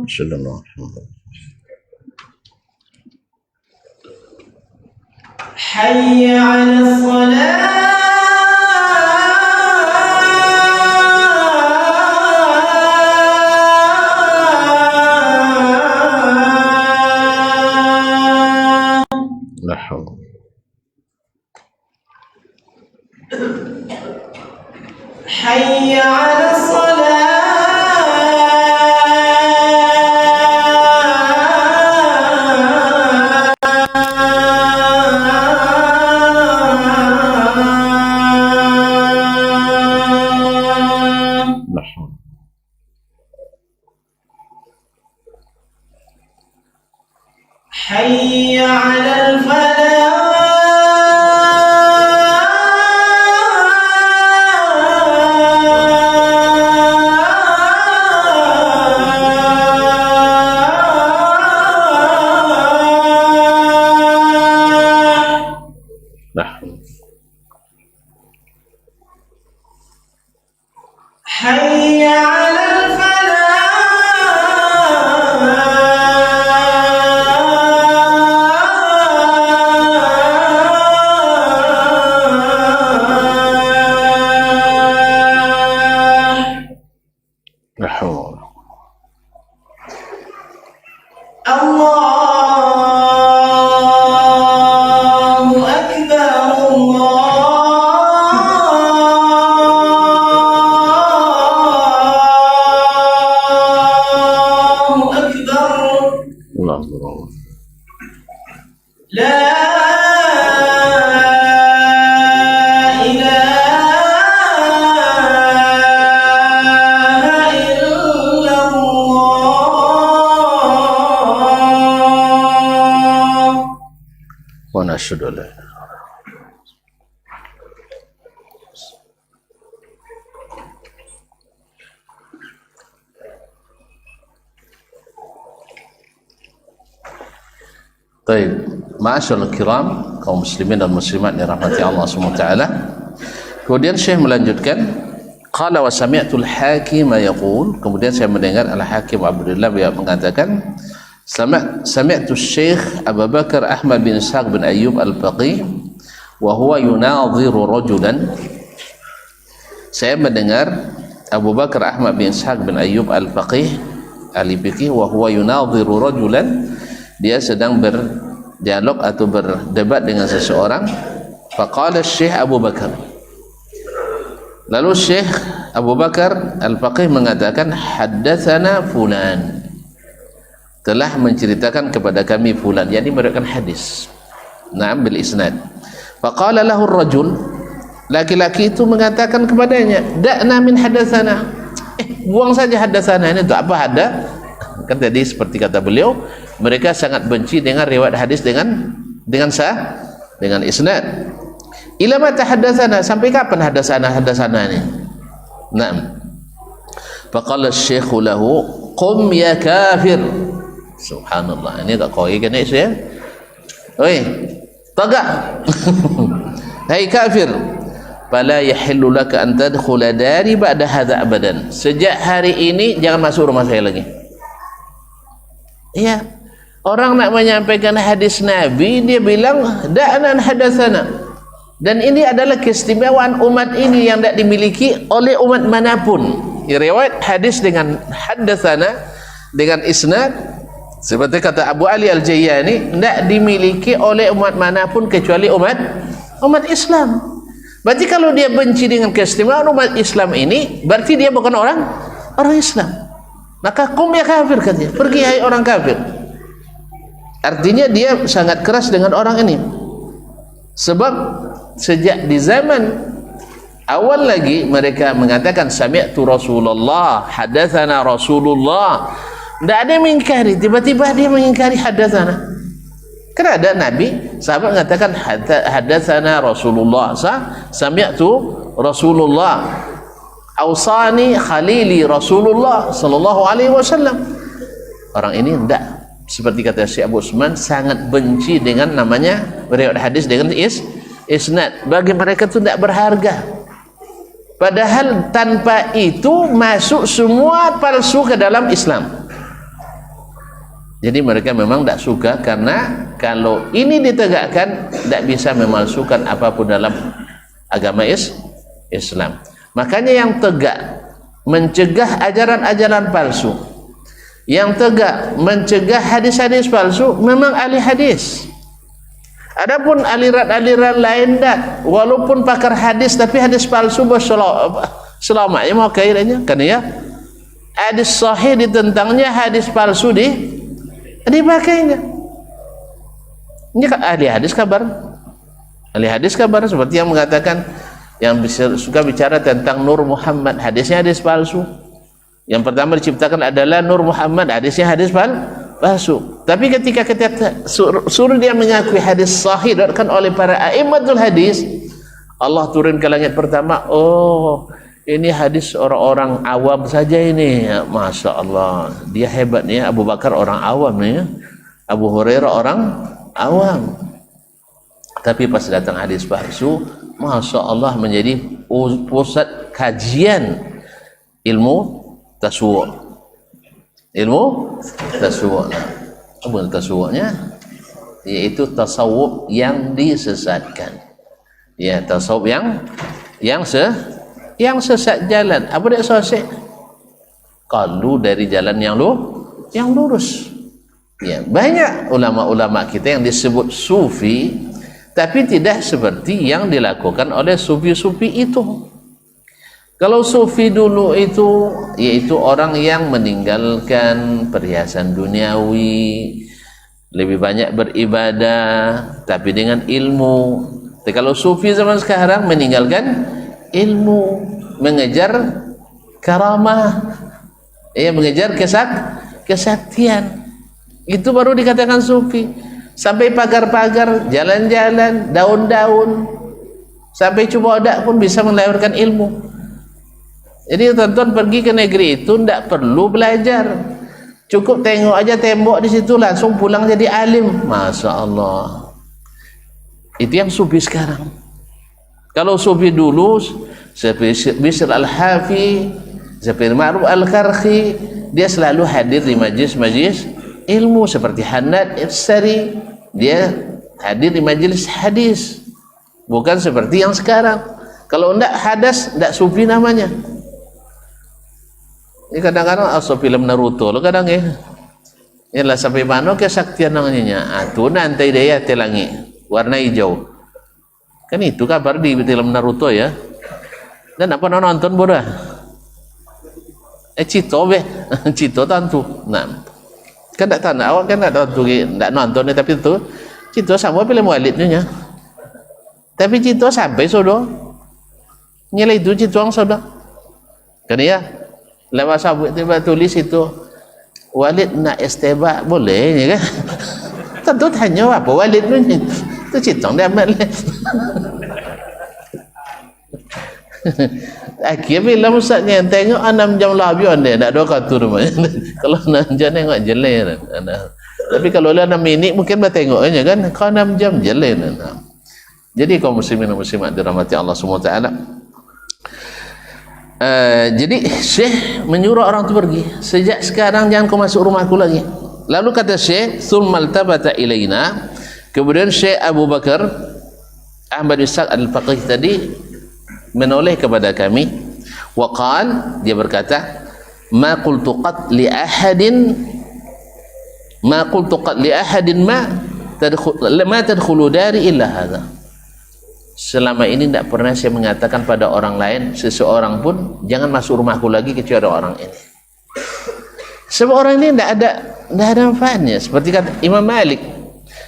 أشهد أن حي على الصلاة. لا حول. حي على حي على الفلاح. حي على لا حول. الله أكبر، الله لا إله إلا الله ونشهد له. Baik, ma'asyiral kiram, kaum muslimin dan muslimat yang dirahmati Allah SWT. Kemudian Syekh melanjutkan, qala wa sami'tul hakim yaqul, kemudian saya mendengar Al-Hakim Abdullah beliau mengatakan, sami'tu Syekh Abu Bakar Ahmad bin Ishaq bin Ayyub Al-Faqih wa huwa yunadhiru rajulan. Saya mendengar Abu Bakar Ahmad bin Ishaq bin Ayyub Al-Faqih ahli fikih wa huwa yunadhiru rajulan, dia sedang berdialog atau berdebat dengan seseorang. Faqala Syekh Abu Bakar, lalu Syekh Abu Bakar Al-Faqih mengatakan, haddatsana fulan, telah menceritakan kepada kami fulan, yakni meriwayatkan hadis. Naam, bil isnad. Faqala lahu ar-rajul, laki-laki itu mengatakan kepadanya, da'na min haddatsana, buang saja haddatsana ini, untuk apa ada? Kan tadi seperti kata beliau, mereka sangat benci dengan riwayat hadis dengan isnad. Ila mata haddatsana, sampai kapan haddatsana ini? Naam. Faqala asy-syekh lahu, qum ya kafir. Subhanallah, ini tak koi kan ya? Oi, tagak. Hai kafir, fala yahillu laka an tadkhula dari ba'da hadza abadan. Sejak hari ini jangan masuk rumah saya lagi. Iya, orang nak menyampaikan hadis Nabi, dia bilang da'nan hadatsana, dan ini adalah keistimewaan umat ini yang tidak dimiliki oleh umat manapun. Riwayat hadis dengan hadatsana, dengan isnad, seperti kata Abu Ali Al-Jayyani, tidak dimiliki oleh umat manapun kecuali umat Islam. Berarti kalau dia benci dengan keistimewaan umat Islam ini, berarti dia bukan orang Islam. Maka qum ya kafir, katanya, pergi hai orang kafir. Artinya dia sangat keras dengan orang ini, sebab sejak di zaman awal lagi mereka mengatakan sami'tu Rasulullah, hadatsana Rasulullah. Tidak ada yang mengingkari, tiba-tiba dia mengingkari hadatsana. Kan ada Nabi, sahabat mengatakan hadatsana Rasulullah, sami'tu Rasulullah, ausani khalili Rasulullah sallallahu alaihi wasallam. Orang ini tidak, seperti kata Syekh Abu Usman, sangat benci dengan namanya riwayat hadis dengan isnad. Bagi mereka itu tidak berharga. Padahal tanpa itu masuk semua palsu ke dalam Islam. Jadi mereka memang tidak suka, karena kalau ini ditegakkan tidak bisa memalsukan apapun dalam agama Islam. Makanya yang tegak mencegah ajaran-ajaran palsu, yang tegak mencegah hadis-hadis palsu, memang ahli hadis. Adapun aliran-aliran lain tak, walaupun pakar hadis tapi hadis palsu selama ya mau kairannya, kan ya? Hadis sahih ditentangnya, hadis palsu dipakainya. Ini kan ahli hadis kabar. Ahli hadis kabar seperti yang mengatakan, yang suka bicara tentang Nur Muhammad, hadisnya hadis palsu. Yang pertama diciptakan adalah Nur Muhammad, hadisnya hadis palsu. Tapi ketika kita suruh dia mengakui hadis sahih diriwayatkan oleh para a'immatul hadis, Allah turun ke langit pertama, oh ini hadis orang-orang awam saja ini, ya, Masya Allah, dia hebat nih, Abu Bakar orang awam nih, Abu Hurairah orang awam. Tapi pas datang hadis palsu, Masya Allah, menjadi pusat kajian ilmu tasawuf. Ilmu tasawuf. Apa tasawufnya? Yaitu tasawuf yang disesatkan. Ya, tasawuf yang sesat jalan. Apa dia sesat? Kalau dari jalan yang lurus. Ya, banyak ulama-ulama kita yang disebut sufi, tapi tidak seperti yang dilakukan oleh sufi-sufi itu. Kalau sufi dulu itu yaitu orang yang meninggalkan perhiasan duniawi, lebih banyak beribadah tapi dengan ilmu. Tapi kalau sufi zaman sekarang meninggalkan ilmu, mengejar karamah, mengejar kesaktian, itu baru dikatakan sufi. Sampai pagar-pagar, jalan-jalan, daun-daun, sampai cuba odak pun bisa melahirkan ilmu. Jadi tuan-tuan pergi ke negeri itu tidak perlu belajar, cukup tengok aja tembok di situ langsung pulang jadi alim. Masya Allah. Itu yang sufi sekarang. Kalau sufi dulu seperti Bishr al-Hafi, seperti Ma'ruf al-Karhi, dia selalu hadir di majlis-majlis ilmu. Seperti Hannad al-Sari, dia hadir di majlis hadis, bukan seperti yang sekarang. Kalau tidak hadas, tidak sufi namanya. Ini kadang-kadang film Naruto lo kadang ialah sampai mana kesaktian namanya. Itu nanti dia telangi warna hijau. Kan itu kabar di film Naruto ya. Dan apa nonton bodoh? Cito be, Cito tentu. Nah, kan tak tahu awak kan tak tentu tak nonton ni, tapi tu Cito sama film Walidnya. Tapi Cito sampai sodo. Nyala itu Cito ang sodo. Kan ya? Lepas sabut tiba tulis itu Walid nak isteba boleh ya kan? Tentu tanya apa Walid ni tu Citong dia amat lah. Akhirnya bila ustaznya tengok 6 jam lebih dia tak ada kata rumah. Kalau 6 jam tengok jelek. Tapi kalau 6 minit mungkin dah tengok aja kan. Kalau 6 jam jelek. Jadi kaum muslimin dan muslimat dirahmati Allah Subhanahu wa taala. Jadi Syekh menyuruh orang itu pergi, sejak sekarang jangan kau masuk rumahku lagi. Lalu kata Syekh, thummal tabata ilaina, kemudian Syekh Abu Bakar Ahmad Ishaq al-Faqih tadi menoleh kepada kami. Waqal, dia berkata, ma qultu qat li ahadin ma tadkhulu dari illa hadha. Selama ini tidak pernah saya mengatakan pada orang lain, seseorang pun jangan masuk rumahku lagi kecuali orang ini. Sebab orang ini tidak ada manfaatnya. Seperti kata Imam Malik,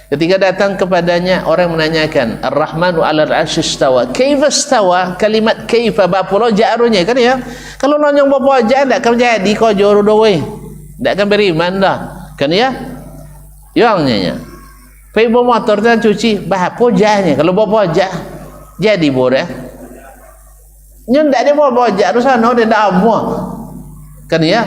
ketika datang kepadanya orang menanyakan, Ar-Rahmanu 'alal 'arsy istawa, kaifa istawa? Kalimat kaifa bapolo jarunya kan ya. Kalau nonyong bapa aja tidak akan jadi kau joro dowe. Tidak akan beriman dah. Kan ya? Yangnya. Pai bawa motor dan cuci, bahapo jahnya. Kalau bawa jah jadi boleh. Nyon tak ada bawa jah tu sana dia dah amua. Kan ya?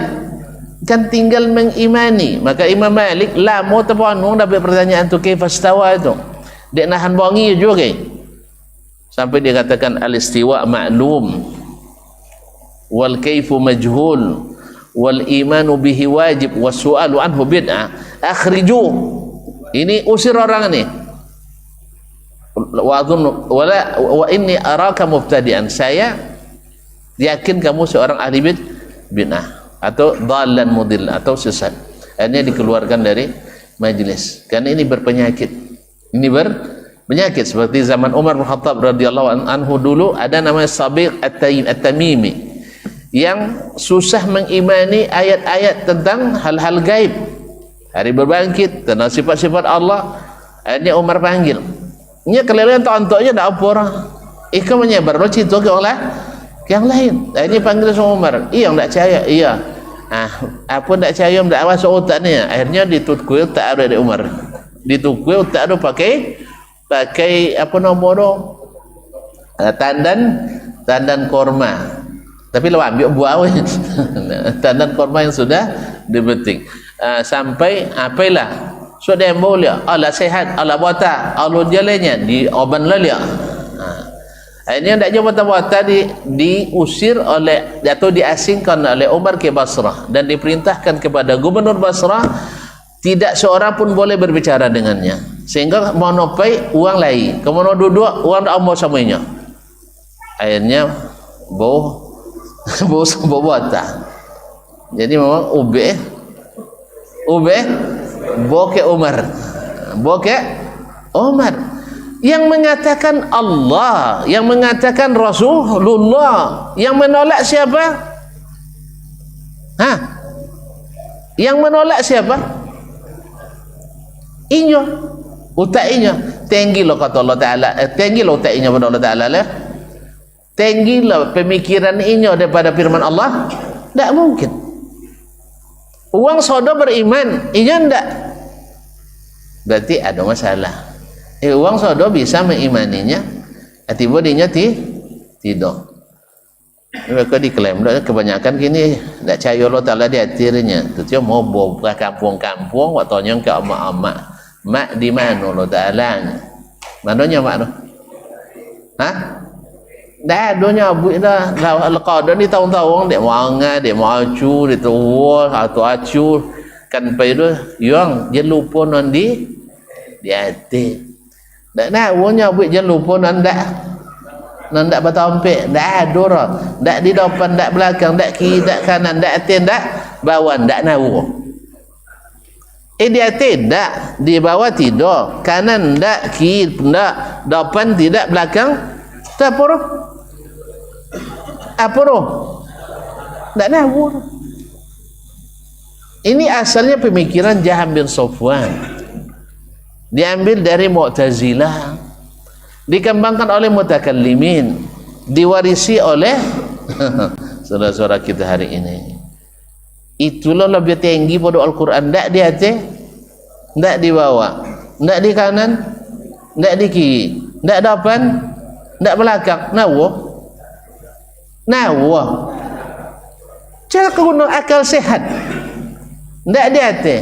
Kan tinggal mengimani. Maka Imam Malik lama terpanung dapat pertanyaan tu kaifa istawa itu. Dia nahan bongi juga. Sampai dia katakan al-istiwa ma'lum wal kaifu majhul wal imanu bihi wajib was su'alu anhu bid'ah. Akhriju. Ini usir orang ini. Wa inni araka mubtadi'an. Saya yakin kamu seorang ahli bid'ah atau dhallan mudil atau sesat. Akhirnya dikeluarkan dari majlis karena ini berpenyakit. Ini berpenyakit seperti zaman Umar bin Khattab radhiyallahu anhu dulu ada namanya Sabiq At-Tamimi yang susah mengimani ayat-ayat tentang hal-hal gaib, hari berbangkit, tentang sifat-sifat Allah. Akhirnya Umar panggil. Nya kelelehan tontonnya tak apa orang. Ika menyebar lo cerita ke orang yang lain. Ini panggil sama Umar. Iya tak percaya. Iya. Apa tak percaya tak masuk otak ni. Akhirnya ditukui otak ada di Umar. Ditukui otak ada pakai apa nama tu? Tandan korma. Tapi lo ambil buah tandan korma yang sudah dibetik. Sampai apalah sudah mulia, Allah sehat, Allah buata, Allah jalannya di oban lalia. Akhirnya tak jumpa buata diusir oleh atau diasingkan oleh Umar ke Basrah dan diperintahkan kepada gubernur Basrah tidak seorang pun boleh berbicara dengannya sehingga monopai uang lain, kemudian duduk uang tak mau semuanya. Akhirnya bau buata. Jadi memang ube Bokeh Umar yang mengatakan Allah, yang mengatakan Rasulullah, yang menolak siapa? Yang menolak siapa? inyo utak inyo tinggi lo kata Allah Ta'ala, tinggi lo utak inyo pada Allah Ta'ala lah, tinggi lo pemikiran inyo daripada firman Allah. Tak mungkin. Uang sodo beriman, inyo ndak, berarti ada masalah. Uang sodo bisa mengimaninya, tiba dinya tidak. Mereka diklaim kebanyakan gini tak percaya Allah Ta'ala di hatinya. Tu dia mau bawa kampung-kampung waktunya ke amak-amak. Mak di mana Allah Ta'ala? Mananya mak tu? Ha? Dah adanya abu dah. Kalau ni tahun-tahun dia mau angah, dia mau acu, dia tua atau acu kan pai tu yang dia lupa non di hati. Dak nak awanya abu dia lupa non dak. Nak bertampik, dak ada orang, dak di depan, dak belakang, dak kiri, dak kanan, dak atas, dak bawah, dak nawu. Di atas dak, di bawah tidak, kanan dak, kiri tidak, depan tidak, belakang tak apa roh. Apa roh? Dak nawu. Ini asalnya pemikiran Jaham bin Safwan. Diambil dari Mu'tazilah, dikembangkan oleh mutakallimin, diwarisi oleh saudara-saudara kita hari ini. Itulah lebih tinggi pada Al-Quran. Tak di atas, tak di bawah, tak di kanan, tak di kiri, tak depan, tak belakang. Nawa cara guna akal sehat. Tak di atas,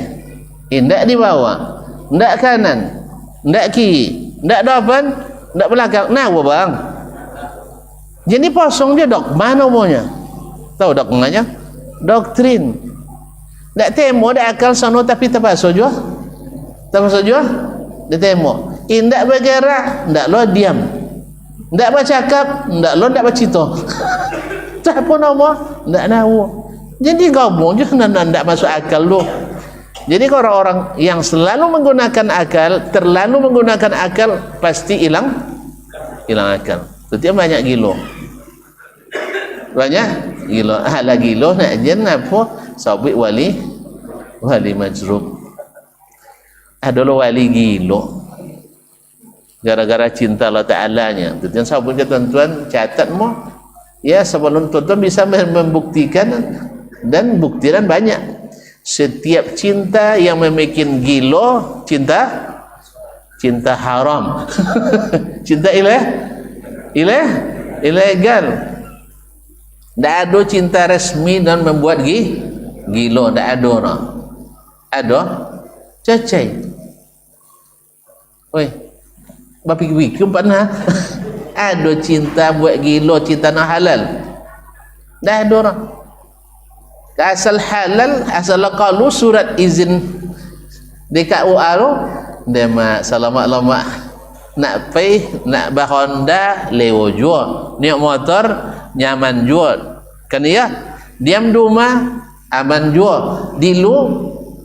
tak di bawah, tak kanan, tak kiri, tak depan, tak belakang. Nawa bang. Jadi kosong dia dok. Mana umurnya? Tahu dok nganya? Doktrin. Tak temo dak akal sono tapi terpaksa jua. Terpaksa jua. Dia temo. Indak bergerak, ndak lo diam. Ndak bercakap, ndak lo ndak bercerita. Tak pun nama, ndak nawa. Jadi gabung je ndak masuk akal lo. Jadi orang-orang yang selalu menggunakan akal, terlalu menggunakan akal, pasti hilang akal. Itu banyak gilo. Banyak gilo. Ala gilo nak jen apa? Sabit wali majrub. Adalah wali gilo. Gara-gara cinta Allah Ta'ala-nya. Itu yang sabun ke tuan-tuan catat mo. Ya, sebelum tuan-tuan bisa membuktikan, dan buktian banyak. Setiap cinta yang membuat gilo, cinta haram. Cinta ilegal. Tak ada cinta resmi dan membuat gilo. Tak ada orang. Ada cacai. Oi, bapik-bik pernah. Ada cinta buat gilo, cinta nak halal. Tak ada orang. Asal halal, asal kalau surat izin dekat UARO, dia mak selamat lama nak pay, nak bahonda lewo jual, ni motor nyaman jual, kan ya? Diam di rumah aman jual, dilu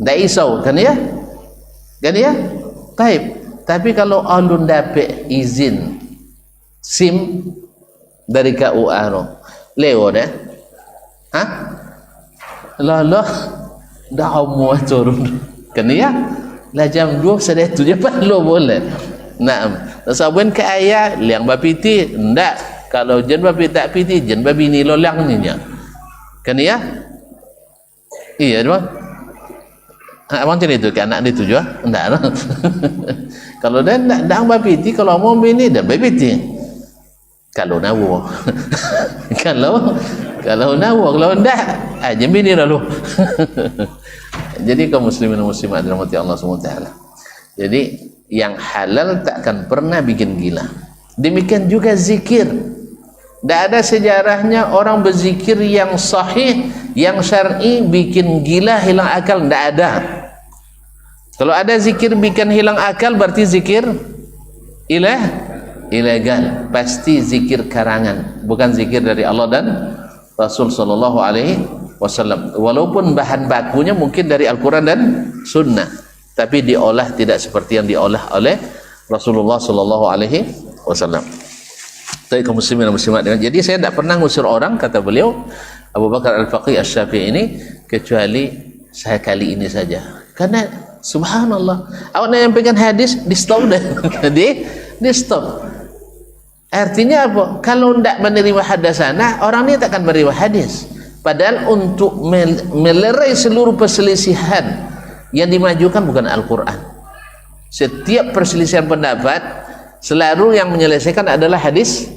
dah isau, kan ya? Kan ya? Tapi kalau alun dapat izin SIM dari KUARO, lewo dah, ha? Lah dah mau turun kan ya lah jam 2 sudah tu je perlu boleh. Naam sabun ke ayah liang bapiti ndak, kalau jen bapi tak piti jen babi ni lolang ni nya kan ya. Iya doang abang cerita tu ke anak dia tu juga ndak. Kalau dia ndak bapiti, kalau mau bini dan bapiti kalau nawo. Kalau nawa, kalau enggak aja bini lalu. Jadi kaum muslimin dan muslimat dirahmati Allah SWT. Jadi yang halal takkan pernah bikin gila. Demikian juga zikir. Tak ada sejarahnya orang berzikir yang sahih, yang syar'i bikin gila, hilang akal. Tak ada. Kalau ada zikir bikin hilang akal, berarti zikir ilegal. Pasti zikir karangan, bukan zikir dari Allah dan Rasul sallallahu alaihi wasallam. Walaupun bahan bakunya mungkin dari Al-Quran dan Sunnah, tapi diolah tidak seperti yang diolah oleh Rasulullah sallallahu alaihi wasallam. Tapi kaum muslimin dan muslimat, jadi saya tidak pernah ngusir orang, kata beliau Abu Bakar Al-Faqih Asy-Syafi'i ini, kecuali saya kali ini saja. Karena Subhanallah. Awak nak nyampaikan hadis, di stop dah. di stop. Artinya apa? Kalau tidak menerima hadasana, orang ini takkan menerima hadis. Padahal untuk melerai seluruh perselisihan yang dimajukan bukan Al-Quran. Setiap perselisihan pendapat selalu yang menyelesaikan adalah hadis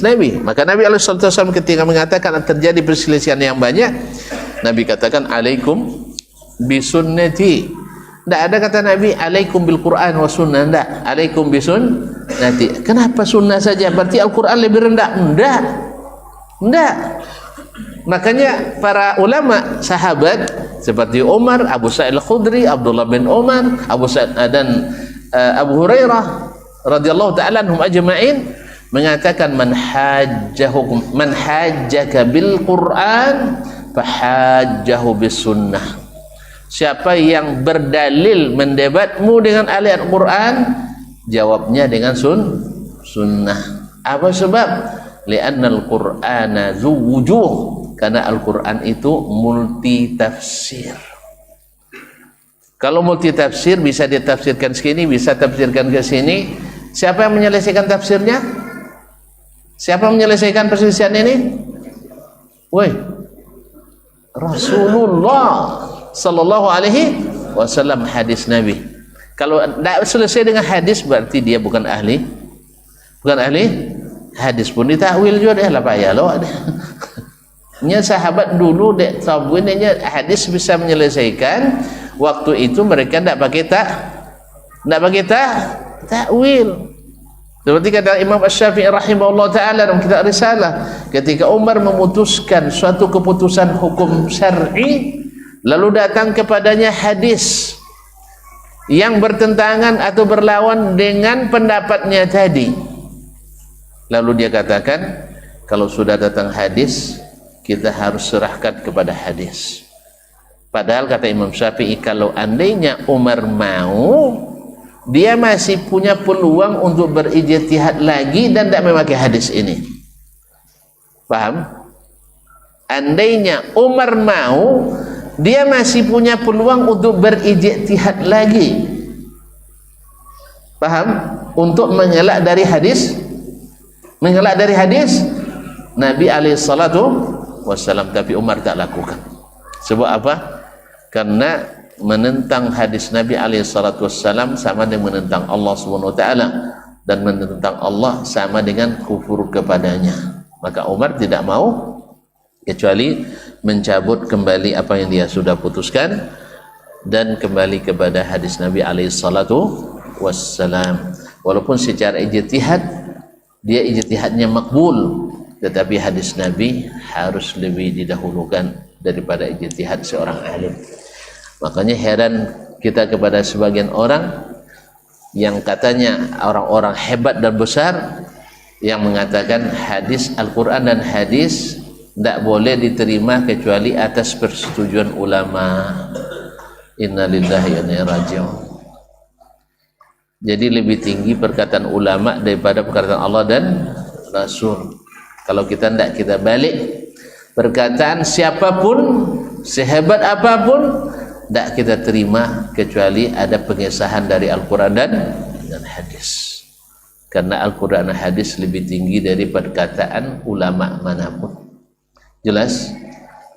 Nabi. Maka Nabi SAW ketika mengatakan terjadi perselisihan yang banyak, Nabi katakan alaikum bisunnati. Tidak ada kata Nabi alaikum bil Quran wa sunnah. Tidak, alaikum bisunnati. Kenapa sunnah saja? Berarti Al-Quran lebih rendah? Tidak. Makanya para ulama sahabat seperti Umar, Abu Sa'id Al-Khudri, Abdullah bin Umar, Abu Sa'id dan Abu Hurairah radhiyallahu ta'ala anhum ajma'in mengatakan man hajjaka bil Quran fahajjahu bis sunnah. Siapa yang berdalil mendebatmu dengan ayat Al-Quran, jawabnya dengan sunnah. Apa sebab? Li'anna al-Qur'ana zu wujuh. Karena Al-Quran itu multi tafsir. Kalau multi tafsir bisa ditafsirkan segini, bisa tafsirkan ke sini. Siapa yang menyelesaikan tafsirnya? Siapa yang menyelesaikan perselisihan ini? Woi, Rasulullah sallallahu alaihi wasallam, hadis Nabi. Kalau tidak selesai dengan hadis berarti dia bukan ahli hadis pun ditakwil juga dia lah payah loh. Nya sahabat dulu dek tabuinnya hadis bisa menyelesaikan, waktu itu mereka tidak pakai takwil. Seperti kata Imam Asy-Syafi'i rahimahullah ta'ala dalam kitab Risalah, ketika Umar memutuskan suatu keputusan hukum syar'i, lalu datang kepadanya hadis yang bertentangan atau berlawan dengan pendapatnya tadi, lalu dia katakan kalau sudah datang hadis kita harus serahkan kepada hadis. Padahal kata Imam Syafi'i, kalau andainya Umar mau, dia masih punya peluang untuk berijtihad lagi dan tidak memakai hadis ini. Paham? Andainya Umar mau, dia masih punya peluang untuk berijtihad lagi. Paham? Untuk mengelak dari hadis. Mengelak dari hadis Nabi alaihissalatu wassalam, tapi Umar tak lakukan. Sebab apa? Karena menentang hadis Nabi alaihissalatu wassalam sama dengan menentang Allah subhanahu wa ta'ala, dan menentang Allah sama dengan kufur kepadanya. Maka Umar tidak mau kecuali mencabut kembali apa yang dia sudah putuskan dan kembali kepada hadis Nabi alaihissalatu wassalam. Walaupun secara ijtihad dia ijtihadnya makbul, tetapi hadis Nabi harus lebih didahulukan daripada ijtihad seorang alim. Makanya heran kita kepada sebagian orang yang katanya orang-orang hebat dan besar yang mengatakan hadis Al-Quran dan hadis tidak boleh diterima kecuali atas persetujuan ulama. Innalillahi wa inna ilaihi raji'un. Jadi lebih tinggi perkataan ulama daripada perkataan Allah dan Rasul. Kalau kita tidak, kita balik perkataan siapapun, sehebat apapun, tidak kita terima kecuali ada pengesahan dari Al-Quran dan hadis. Karena Al-Quran dan hadis lebih tinggi dari perkataan ulama manapun. Jelas?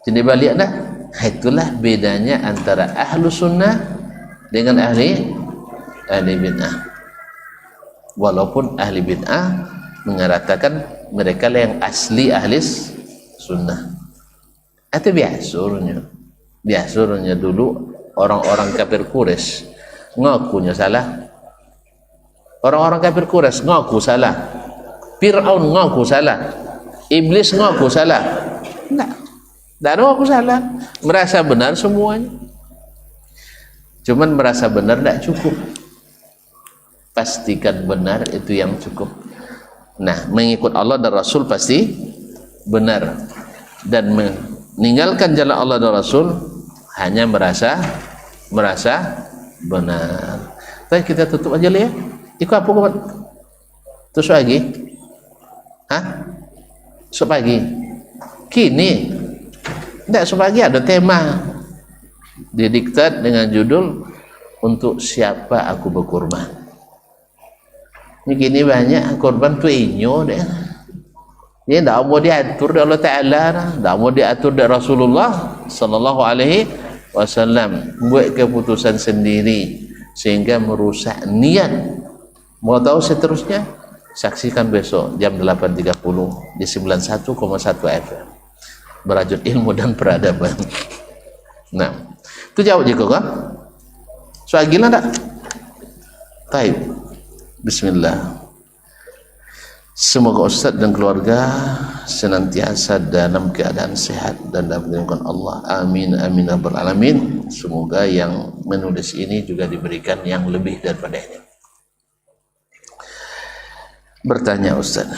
Jadi balik dah. Itulah bedanya antara ahlu sunnah dengan ahli bid'ah. Walaupun ahli bid'ah mengatakan mereka lah yang asli ahli sunnah. Atau biasanya dulu orang-orang kafir Quraisy ngakunya salah. Orang-orang kafir Quraisy ngaku salah. Fir'aun ngaku salah. Iblis ngaku salah. Tidak ada ngaku salah. Merasa benar semuanya. Cuman merasa benar tidak cukup. Pastikan benar itu yang cukup. Nah, mengikut Allah dan Rasul pasti benar, dan meninggalkan jalan Allah dan Rasul hanya merasa benar. Tapi kita tutup aja lah ya. Ikut apa kau? Terus lagi? Esok pagi? Kini? Tidak, esok pagi ada tema didiktat dengan judul untuk siapa aku berkurban. Ini kini banyak kurban tu inyo deh. Dia tak mau diatur oleh Allah Ta'ala, tak mau diatur oleh Rasulullah sallallahu alaihi wasallam. Buat keputusan sendiri sehingga merusak niat. Mau tahu seterusnya? Saksikan besok jam 8.30 di 91,1 FM. Berajut ilmu dan peradaban. Nah, itu jawab je kok. Soal gila tak? Baik. Bismillah. Semoga Ustaz dan keluarga senantiasa dalam keadaan sehat dan dalam lindungan Allah. Amin amin ya rabbal alamin. Semoga yang menulis ini juga diberikan yang lebih daripada ini. Bertanya Ustaz,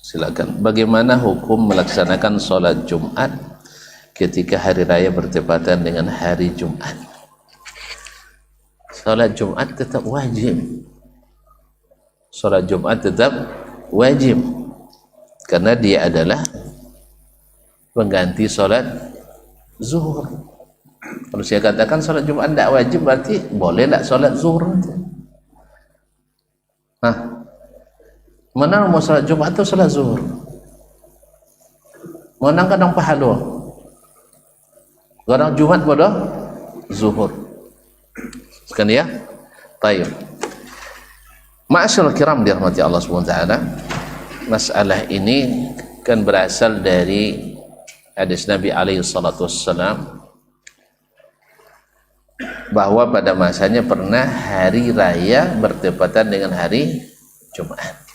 silakan. Bagaimana hukum melaksanakan sholat Jumat ketika hari raya bertepatan dengan hari Jumat? Sholat Jumat tetap wajib. Sholat Jumat tetap wajib karena dia adalah pengganti sholat zuhur. Kalau saya katakan sholat Jumat tidak wajib, berarti boleh tak sholat zuhur? Mana mau sholat Jumat atau sholat zuhur? Mana kadang pahala? Kadang Jumat pada zuhur. Sekian ya. Baik. Ma'asyiral kiram dirahmati Allah Subhanahu wa taala. Masalah ini kan berasal dari hadis Nabi alaihi salatu wassalam bahwa pada masanya pernah hari raya bertepatan dengan hari Jumat.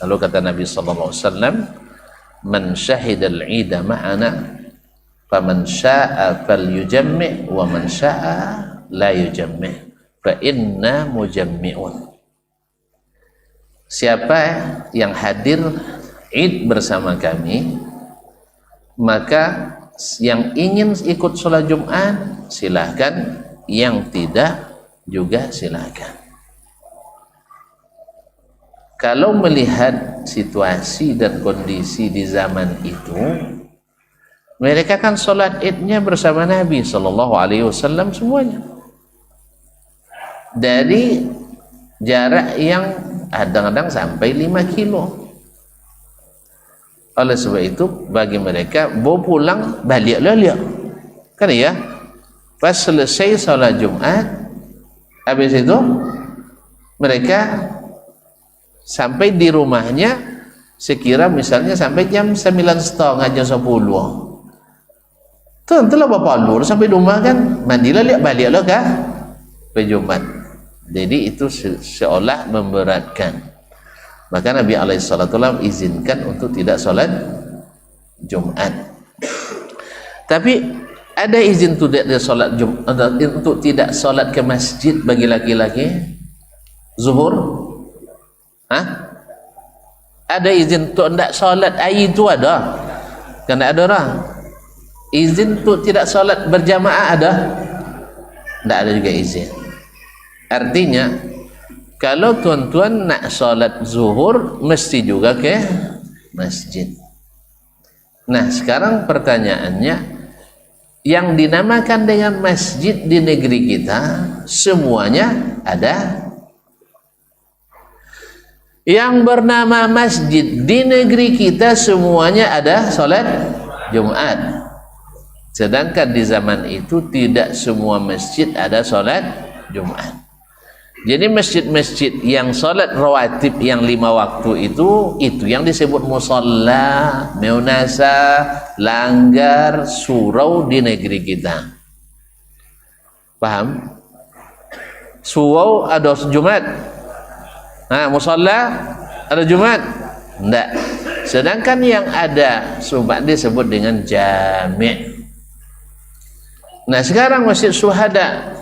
Lalu kata Nabi sallallahu alaihi wasallam, "Man syahidal 'ida ma'ana faman syaa'a falyujammi' wa man syaa'a la yujammi' fa inna mujammi'un." Siapa yang hadir Id bersama kami, maka yang ingin ikut sholat Jumat silahkan, yang tidak juga silahkan. Kalau melihat situasi dan kondisi di zaman itu, mereka kan sholat Idnya bersama Nabi Sallallahu Alaihi Wasallam semuanya dari jarak yang kadang-kadang sampai 5 kilo. Oleh sebab itu bagi mereka bawa pulang balik lihat kan ya, pas selesai sholat Jumat, habis itu mereka sampai di rumahnya sekira misalnya sampai jam 9.30 jam 10. Tentulah bapak lur sampai rumah kan mandilah lihat balik lah kah Jumat. Jadi itu seolah memberatkan. Maka Nabi alaihissalam izinkan untuk tidak sholat Jumat. Tapi ada izin tidak sholat Jumat untuk tidak sholat ke masjid bagi laki-laki zuhur? Ada izin untuk tidak sholat air itu ada? Kan ada orang. Izin untuk tidak sholat berjamaah ada? Tidak ada juga izin. Artinya kalau tuan-tuan nak sholat zuhur mesti juga ke masjid. Nah sekarang pertanyaannya, yang dinamakan dengan masjid di negeri kita semuanya ada? Yang bernama masjid di negeri kita semuanya ada sholat Jumat. Sedangkan di zaman itu tidak semua masjid ada sholat Jumat. Jadi masjid-masjid yang sholat rawatib yang 5 waktu itu yang disebut musalla, meunasa, langgar, surau di negeri kita. Paham? Surau ada Jumat, musalla ada Jumat? Tidak. Sedangkan yang ada Jumat disebut dengan jami'. Nah sekarang masjid Syuhada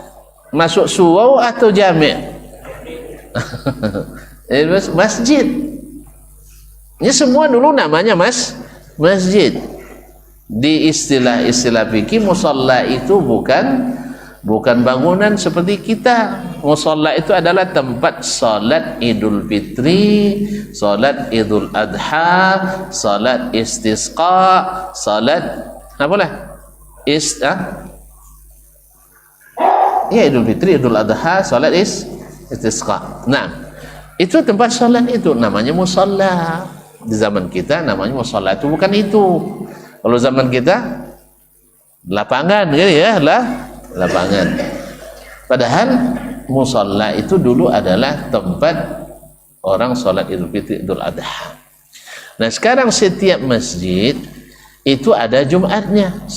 masuk surau atau jami'? Masjid. Ini semua dulu namanya masjid. Di istilah fikih musalla itu bukan bangunan seperti kita. Musalla itu adalah tempat salat Idul Fitri, salat Idul Adha, salat istisqa, salat apalah? Ya Idul Fitri, Idul Adha, salat istisqa. Nah, itu tempat salat itu namanya musalla. Di zaman kita namanya musalla itu bukan itu. Kalau zaman kita lapangan gitu ya, lapangan. Padahal musalla itu dulu adalah tempat orang salat Idul Fitri, Idul Adha. Nah, sekarang setiap masjid itu ada Jumatnya.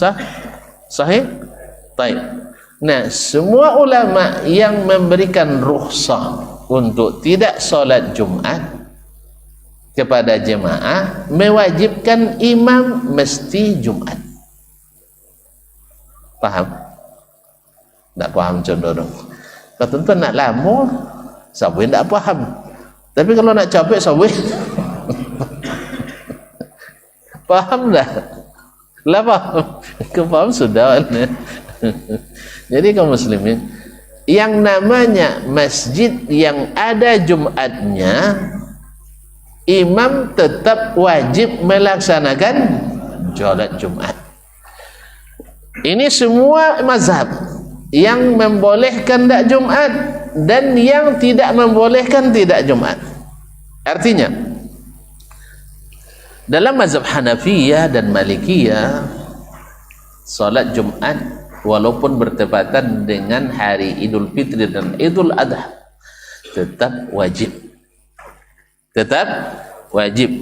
Sahih? Baik. Nah, semua ulama yang memberikan rukhsah untuk tidak solat Jumat kepada jemaah mewajibkan imam mesti Jumat. Paham? Tak paham contoh dong. Kalau tuan nak lama, sabui tak paham. Tapi kalau nak capek sabui paham dah. Lah paham. Kepaham sudah. Jadi kaum muslimin, yang namanya masjid yang ada Jumatnya, imam tetap wajib melaksanakan solat Jumat. Ini semua mazhab yang membolehkan tak Jumat dan yang tidak membolehkan tidak Jumat. Artinya dalam mazhab Hanafiyah dan Malikiyah, solat Jumat walaupun bertepatan dengan hari Idul Fitri dan Idul Adha tetap wajib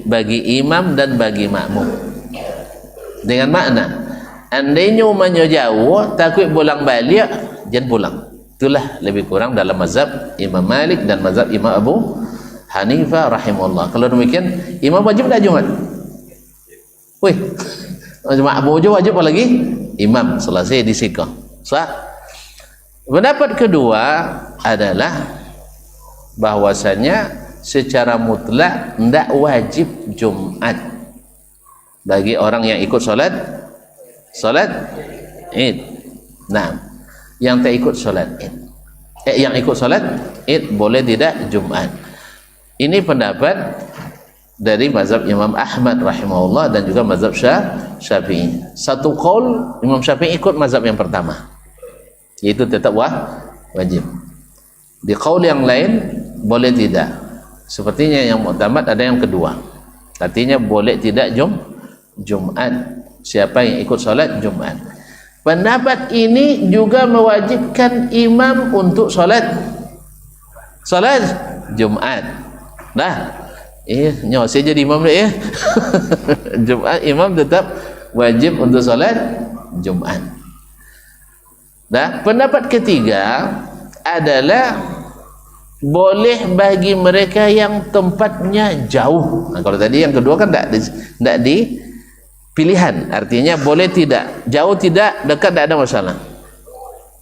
bagi imam dan bagi makmum. Dengan makna andainya umumnya jauh takut pulang balik, jangan pulang. Itulah lebih kurang dalam mazhab Imam Malik dan mazhab Imam Abu Hanifah rahimahullah. Kalau demikian imam wajib tak Jumat? Wih, makmum je wajib apa lagi? Imam selesai disikah. Sah. Pendapat kedua adalah bahwasanya secara mutlak tidak wajib Jumat bagi orang yang ikut solat Id. Nah, yang tak ikut solat Id, yang ikut solat Id boleh tidak Jumat. Ini pendapat dari mazhab Imam Ahmad rahimahullah dan juga mazhab Syafi'i. Satu qaul Imam Syafi'i ikut mazhab yang pertama, yaitu tetap wajib. Di qaul yang lain boleh tidak. Sepertinya yang mu'tamad ada yang kedua, artinya boleh tidak Jumat. Siapa yang ikut salat Jumat. Pendapat ini juga mewajibkan imam untuk salat Jumat. Nah, nyawa saya jadi imam ya. Jumat imam tetap wajib untuk solat Jumat. Nah, pendapat ketiga adalah boleh bagi mereka yang tempatnya jauh. Nah, kalau tadi yang kedua kan tidak di pilihan, artinya boleh tidak, jauh tidak, dekat tidak ada masalah.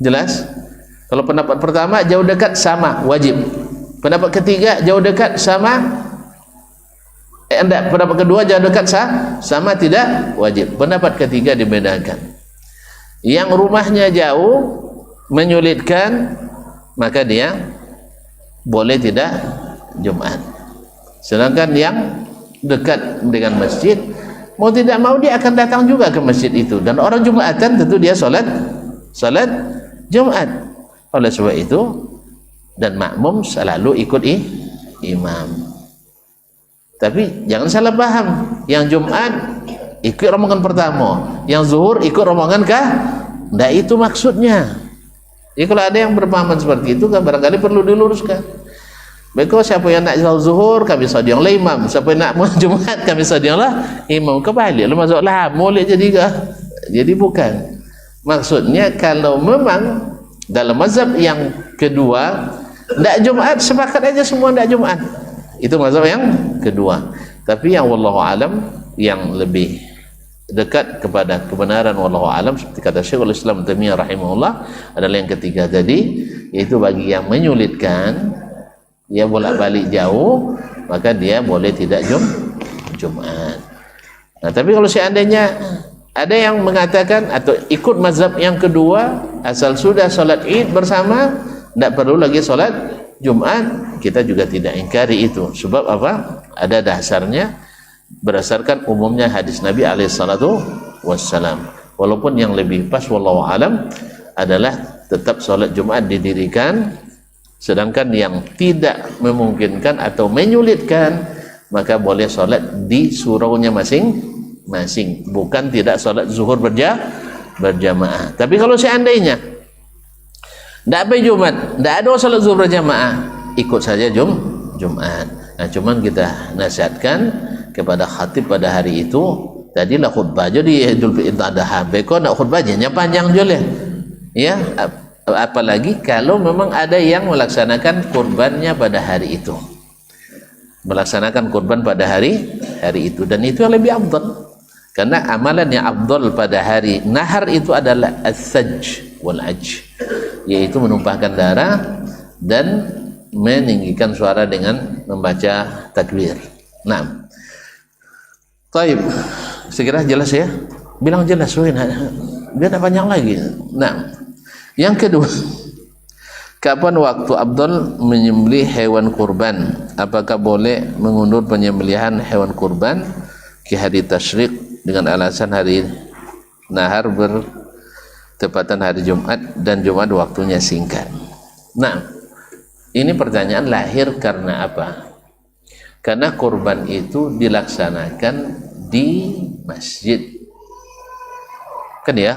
Jelas? Kalau pendapat pertama jauh dekat sama wajib. Pendapat ketiga jauh dekat sama pendapat kedua jauh dekat sama tidak wajib. Pendapat ketiga dibedakan. Yang rumahnya jauh menyulitkan, maka dia boleh tidak Jumat. Sedangkan yang dekat dengan masjid, mau tidak mau dia akan datang juga ke masjid itu, dan orang Jumatan tentu dia solat Jumat. Oleh sebab itu, dan makmum selalu ikut imam. Tapi jangan salah paham, yang Jumat ikut rombongan pertama, yang zuhur ikut rombongan kah? Tidak itu maksudnya. Jadi kalau ada yang berpahaman seperti itu kan barangkali perlu diluruskan. Baiklah, siapa yang nak zuhur kami sadiang lah imam, siapa yang nak Jumat kami sadiang lah imam. Kebalik lu masuk lah boleh jadi kah? Jadi bukan. Maksudnya kalau memang dalam mazhab yang kedua tidak Jumat, sepakat aja semua tidak Jumat. Itu mazhab yang kedua. Tapi yang wallahu alam, yang lebih dekat kepada kebenaran wallahu alam, seperti kata Syekhul Islam Taimiyah rahimahullah, adalah yang ketiga tadi, yaitu bagi yang menyulitkan, dia bolak-balik jauh, maka dia boleh tidak Jumat. Nah, tapi kalau seandainya ada yang mengatakan atau ikut mazhab yang kedua, asal sudah solat Id bersama, tidak perlu lagi solat Jumat, kita juga tidak ingkari itu. Sebab apa? Ada dasarnya berdasarkan umumnya hadis Nabi alaihissalatu wassalam. Walaupun yang lebih pas wallahu alam adalah tetap solat Jumat didirikan. Sedangkan yang tidak memungkinkan atau menyulitkan, maka boleh solat di suraunya masing-masing, bukan tidak solat zuhur berjamaah. Tapi kalau seandainya tidak apa Jumat, tidak ada solat zuhur berjamaah, ikut saja Jumat. Nah, cuman kita nasihatkan kepada khatib pada hari itu, tadilah khutbah jadi Idul Adha, beko nak khutbahnya panjang je ya. Apalagi kalau memang ada yang melaksanakan kurbannya pada hari itu, melaksanakan kurban pada hari itu, dan itu yang lebih afdal, karena amalan yang afdal pada hari nahar itu adalah as-sajj wal ajj, yaitu menumpahkan darah dan meninggikan suara dengan membaca takbir. Nah, taib, sekiranya jelas ya, bilang jelas biar tak panjang lagi. Nah, yang kedua, kapan waktu afdal menyembelih hewan kurban? Apakah boleh mengundur penyembelihan hewan kurban ke hari tasyrik dengan alasan hari nahar bertepatan hari Jumat dan Jumat waktunya singkat? Nah, ini pertanyaan lahir karena apa? Karena kurban itu dilaksanakan di masjid, kan ya?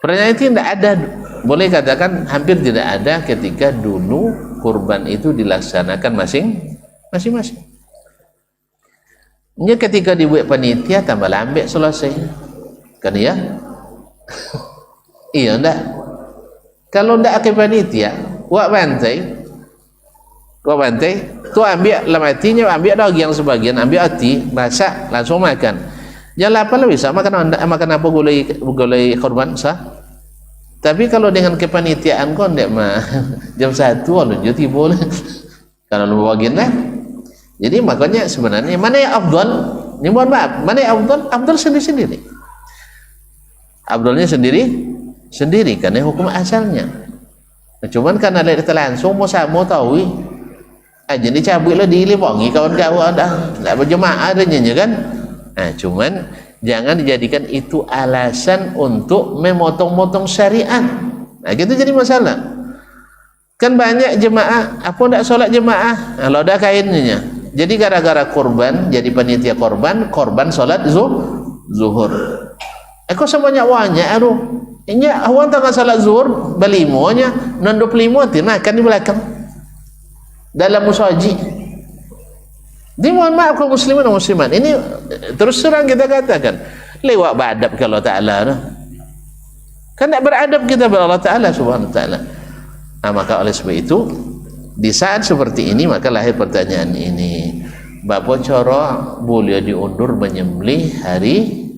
Pertanyaan itu tidak ada, boleh katakan hampir tidak ada ketika dulu kurban itu dilaksanakan masing-masing. Ini ketika dibuat panitia tambah lambat selesai, kan ya? Iya enggak? Kalau enggak ke panitia, wak bantai, tu ambil lamatinya, ambil daging yang sebagian, ambil hati, masak, langsung makan. Jangan apa lebih sama makan apa gulai korban sah. Tapi kalau dengan kepanitiaan kau ndak mah jam 1 lalu jadi boleh. Kalau lu bagian lah. Jadi makanya sebenarnya mana yang afdal? Ini mohon maaf, mana yang afdal? Afdal sendiri-sendiri. Afdalnya sendiri karena hukum asalnya. Nah, cuman karena ada langsung mau tahu aja ni cabutlah dilibangi kawan-kawan dah tak berjemaah adanya kan. Nah, cuman jangan dijadikan itu alasan untuk memotong-motong syariat. Nah, gitu jadi masalah. Kan banyak jemaah, apa ndak solat jemaah? Kalau ada kainnya. Jadi gara-gara korban, jadi panitia korban solat zuhur. Aku sebanyak banyak aduh. Ini awak tengah salat zuhur belimonya, non 25 makan di belakang. Dalam musaji. Dia mohon maaf kaum muslimin dan muslimat, ini terus terang kita katakan lewat beradab ke Allah Ta'ala kan tak beradab kita kepada Allah Ta'ala subhanahu wa ta'ala. Nah, maka oleh sebab itu di saat seperti ini maka lahir pertanyaan ini, bapa cara boleh diundur menyembelih hari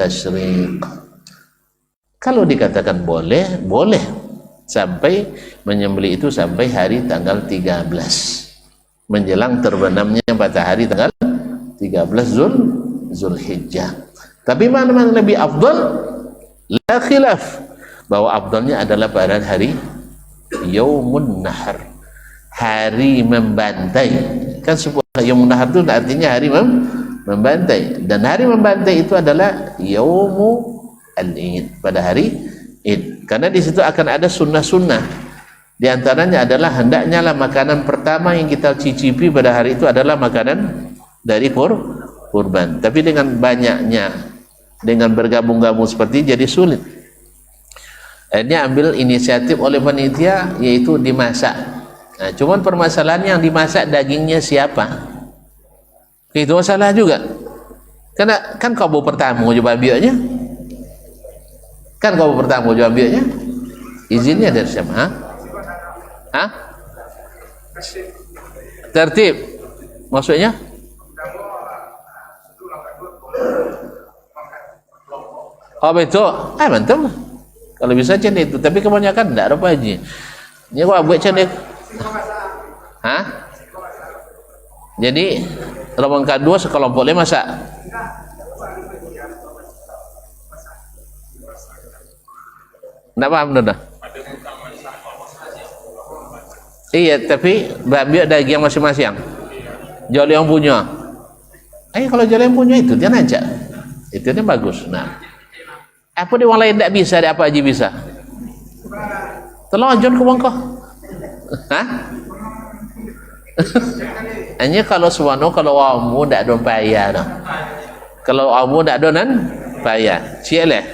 tasyrik? Kalau dikatakan boleh sampai menyembelih itu sampai hari tanggal 13 menjelang terbenamnya matahari tanggal 13 Zulhijjah. Tapi mana lebih afdal? La khilaf bahwa afdalnya adalah pada hari Yaumun Nahar, hari membantai. Kan sebuah Yaumun Nahar itu artinya hari membantai, dan hari membantai itu adalah Yaumu Al-Id, pada hari Id. Karena di situ akan ada sunnah-sunnah. Di antaranya adalah hendaknya lah makanan pertama yang kita cicipi pada hari itu adalah makanan dari kurban. Tapi dengan banyaknya, dengan bergabung-gabung seperti jadi sulit. Akhirnya ambil inisiatif oleh panitia, yaitu dimasak. Nah, cuman permasalahan yang dimasak dagingnya siapa? Itu masalah juga. Karena kan kau pertama coba ambilnya. Kan kau pertama coba ambilnya. Izinnya dari siapa? Hah? Tertib maksudnya? Oh betul, mantap. Kalau bisa macam itu, tapi kebanyakan tidak ada apa aja. Ini kau buat macam ni. Hah? Jadi rombongan kedua sekelompok lima masak. Tak paham dah. Iya, tapi ambil daging masing-masing. Jual yang punya. Kalau jual yang punya itu dia najak. Itu dia bagus. Nah, Apa dia orang lain tak bisa, dia apa haji bisa? Tolong ajon ke bangkah. Hah? Hanya kalau suano kalau amu tak ada payah dah. Kalau amu tak ada nan payah. Cieleh.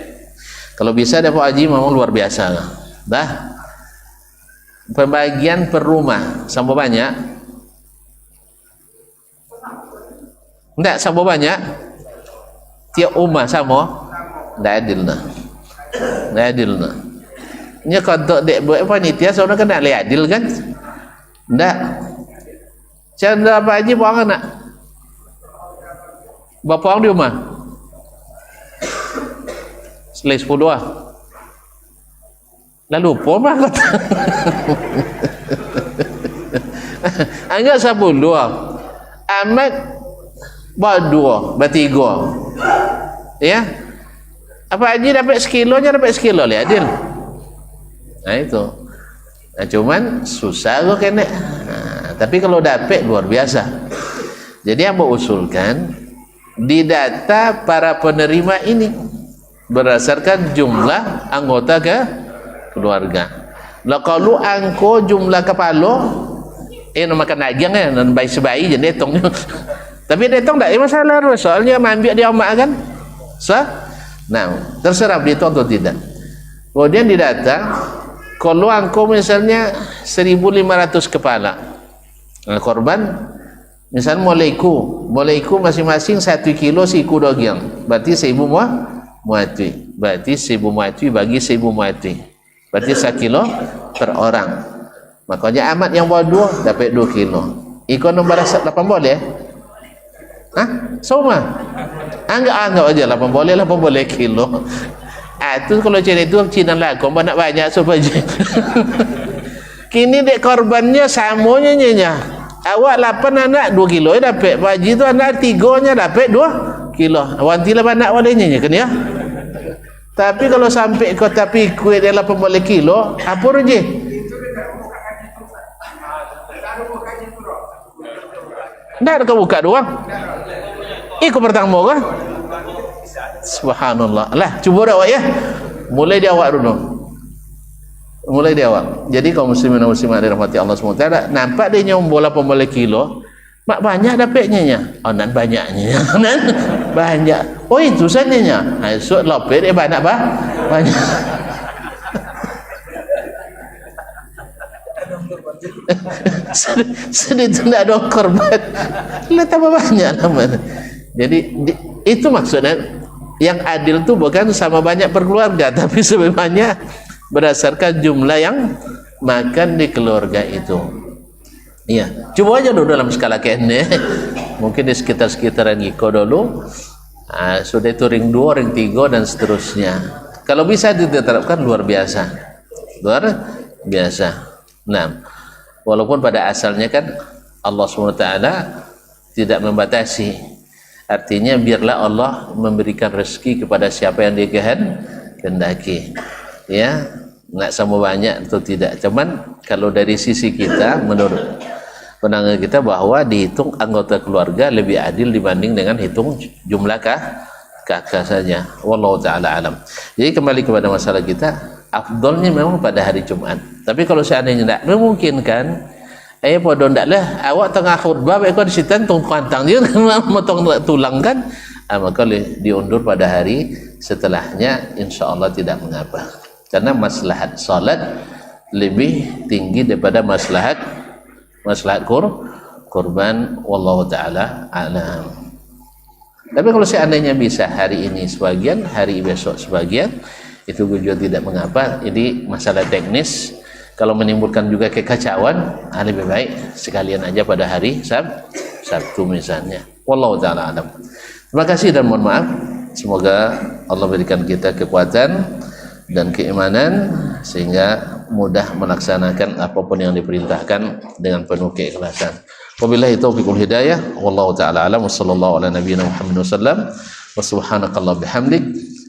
Kalau bisa dapat haji memang luar biasa dah. Dah. Pembagian per rumah sama banyak? Enggak sama banyak? Tiap rumah sama? Tak adil dah. Tak adil dah. Nya kalau dek buat panitia seorang kena le adil kan? Ndak. Canda apa haji buang anak? Berapa orang di rumah? Selai 10 lah. Lalu lupa mah kata. Anggap 10 lah. Amat buat 2, buat 3. Ya. Apa haji dapat sekilonya dapat sekilo le adil. Nah itu. Nah, cuman susah kok kena. Nah, tapi kalau dapat luar biasa. Jadi yang usulkan didata para penerima ini berdasarkan jumlah anggota ke keluarga. Lah kalau angko jumlah kepala makan daging kan dan bayi sebayi jadi hitungnya. Tapi hitung tak masalah soalnya ambil dia mak kan. Nah, terserah dihitung atau tidak. Kemudian didata kalau angko misalnya 1.500 kepala korban, misalnya mulaiku masing-masing 1 kilo siku daging, berarti 1.000 muatwi, berarti 1.000 muatwi bagi 1.000 muatwi, berarti 1 kilo per orang. Makanya amat yang bawa 2 dapat 2 kilo. Ikon nombor 8 boleh? Hah? Sama? Anggap aja 8 boleh kilo. Itu kalau macam itu Cina lah kau banyak saja. Kini dek korbannya samanya nya. Awak 8 anak 2 kilo dapat. Haji tu anak 3 nya dapat 2 kilo. Wanti lah anak walenya kan ya. Tapi kalau sampai kau tapi kuih dia 8 kilo, apa je? Ndak ada kau buka doang. Ikut pertama kan? Subhanallah. Lah, cuba dah awak ya. Mulai dia awak dulu. Mulai dia awak. Jadi kaum muslimin dan muslimat dirahmati Allah SWT, nampak dia nyom bola 8 kilo, mak banyak dapatnya nya. Oh, nan banyaknya. Nan banyak. Oh, itu saja. Esok lopet dia banyak banyak. Sedih tidak ada korban. Lah tambah banyak namanya. Jadi itu maksudnya yang adil itu bukan sama banyak per keluarga, tapi sebenarnya berdasarkan jumlah yang makan di keluarga itu. Iya, coba aja dulu dalam skala kene. Mungkin di sekitar-sekitaran Iko dulu. Sudah itu ring 2, ring 3 dan seterusnya. Kalau bisa diterapkan luar biasa. Luar biasa. Nah, walaupun pada asalnya kan Allah SWT tidak membatasi. Artinya biarlah Allah memberikan rezeki kepada siapa yang dia kehendaki. Ya, enggak sama banyak atau tidak. Cuman kalau dari sisi kita, menurut pandangan kita bahwa dihitung anggota keluarga lebih adil dibanding dengan hitung jumlah kakak saja. Wallahu taala alam. Jadi kembali kepada masalah kita, afdolnya memang pada hari Jumat. Tapi kalau seandainya tidak memungkinkan, podo ndak lah awak tengah khutbah baik kau di situ tung pantang dia motong tulang kan, maka diundur pada hari setelahnya, insyaallah tidak mengapa, karena maslahat salat lebih tinggi daripada maslahat kurban. Wallahu taala alam. Tapi kalau seandainya bisa hari ini sebagian, hari besok sebagian, itu juga tidak mengapa. Ini masalah teknis. Kalau menimbulkan juga kekacauan, lebih baik sekalian aja pada hari Sabtu misalnya. Wallahu taala alam. Terima kasih dan mohon maaf. Semoga Allah berikan kita kekuatan dan keimanan sehingga mudah melaksanakan apapun yang diperintahkan dengan penuh keikhlasan. Wabillahi taufiqul hidayah. Wallahu taala alam. Wassallallahu ala nabiyyina Muhammad wasallam. Wa subhanakallah bihamdik.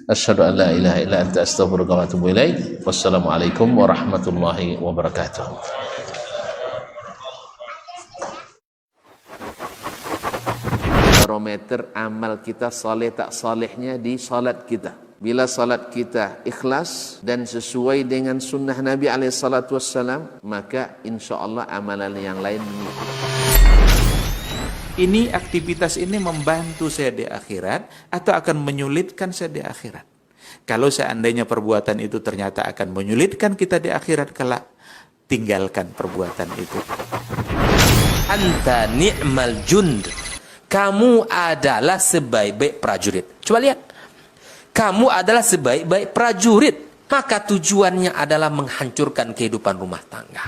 Asyhadu an la ilaha illa anta astaghfiruka wa atubu ilaik. Wassalamualaikum warahmatullahi wabarakatuh. Barometer amal kita saleh tak salehnya di salat kita. Bila salat kita ikhlas dan sesuai dengan sunnah Nabi SAW, maka insya Allah amalan yang lain mengikuti. Ini aktivitas ini membantu saya di akhirat atau akan menyulitkan saya di akhirat? Kalau seandainya perbuatan itu ternyata akan menyulitkan kita di akhirat kelak, tinggalkan perbuatan itu. Anta ni'mal jund. Kamu adalah sebaik-baik prajurit. Coba lihat. Kamu adalah sebaik-baik prajurit. Maka tujuannya adalah menghancurkan kehidupan rumah tangga.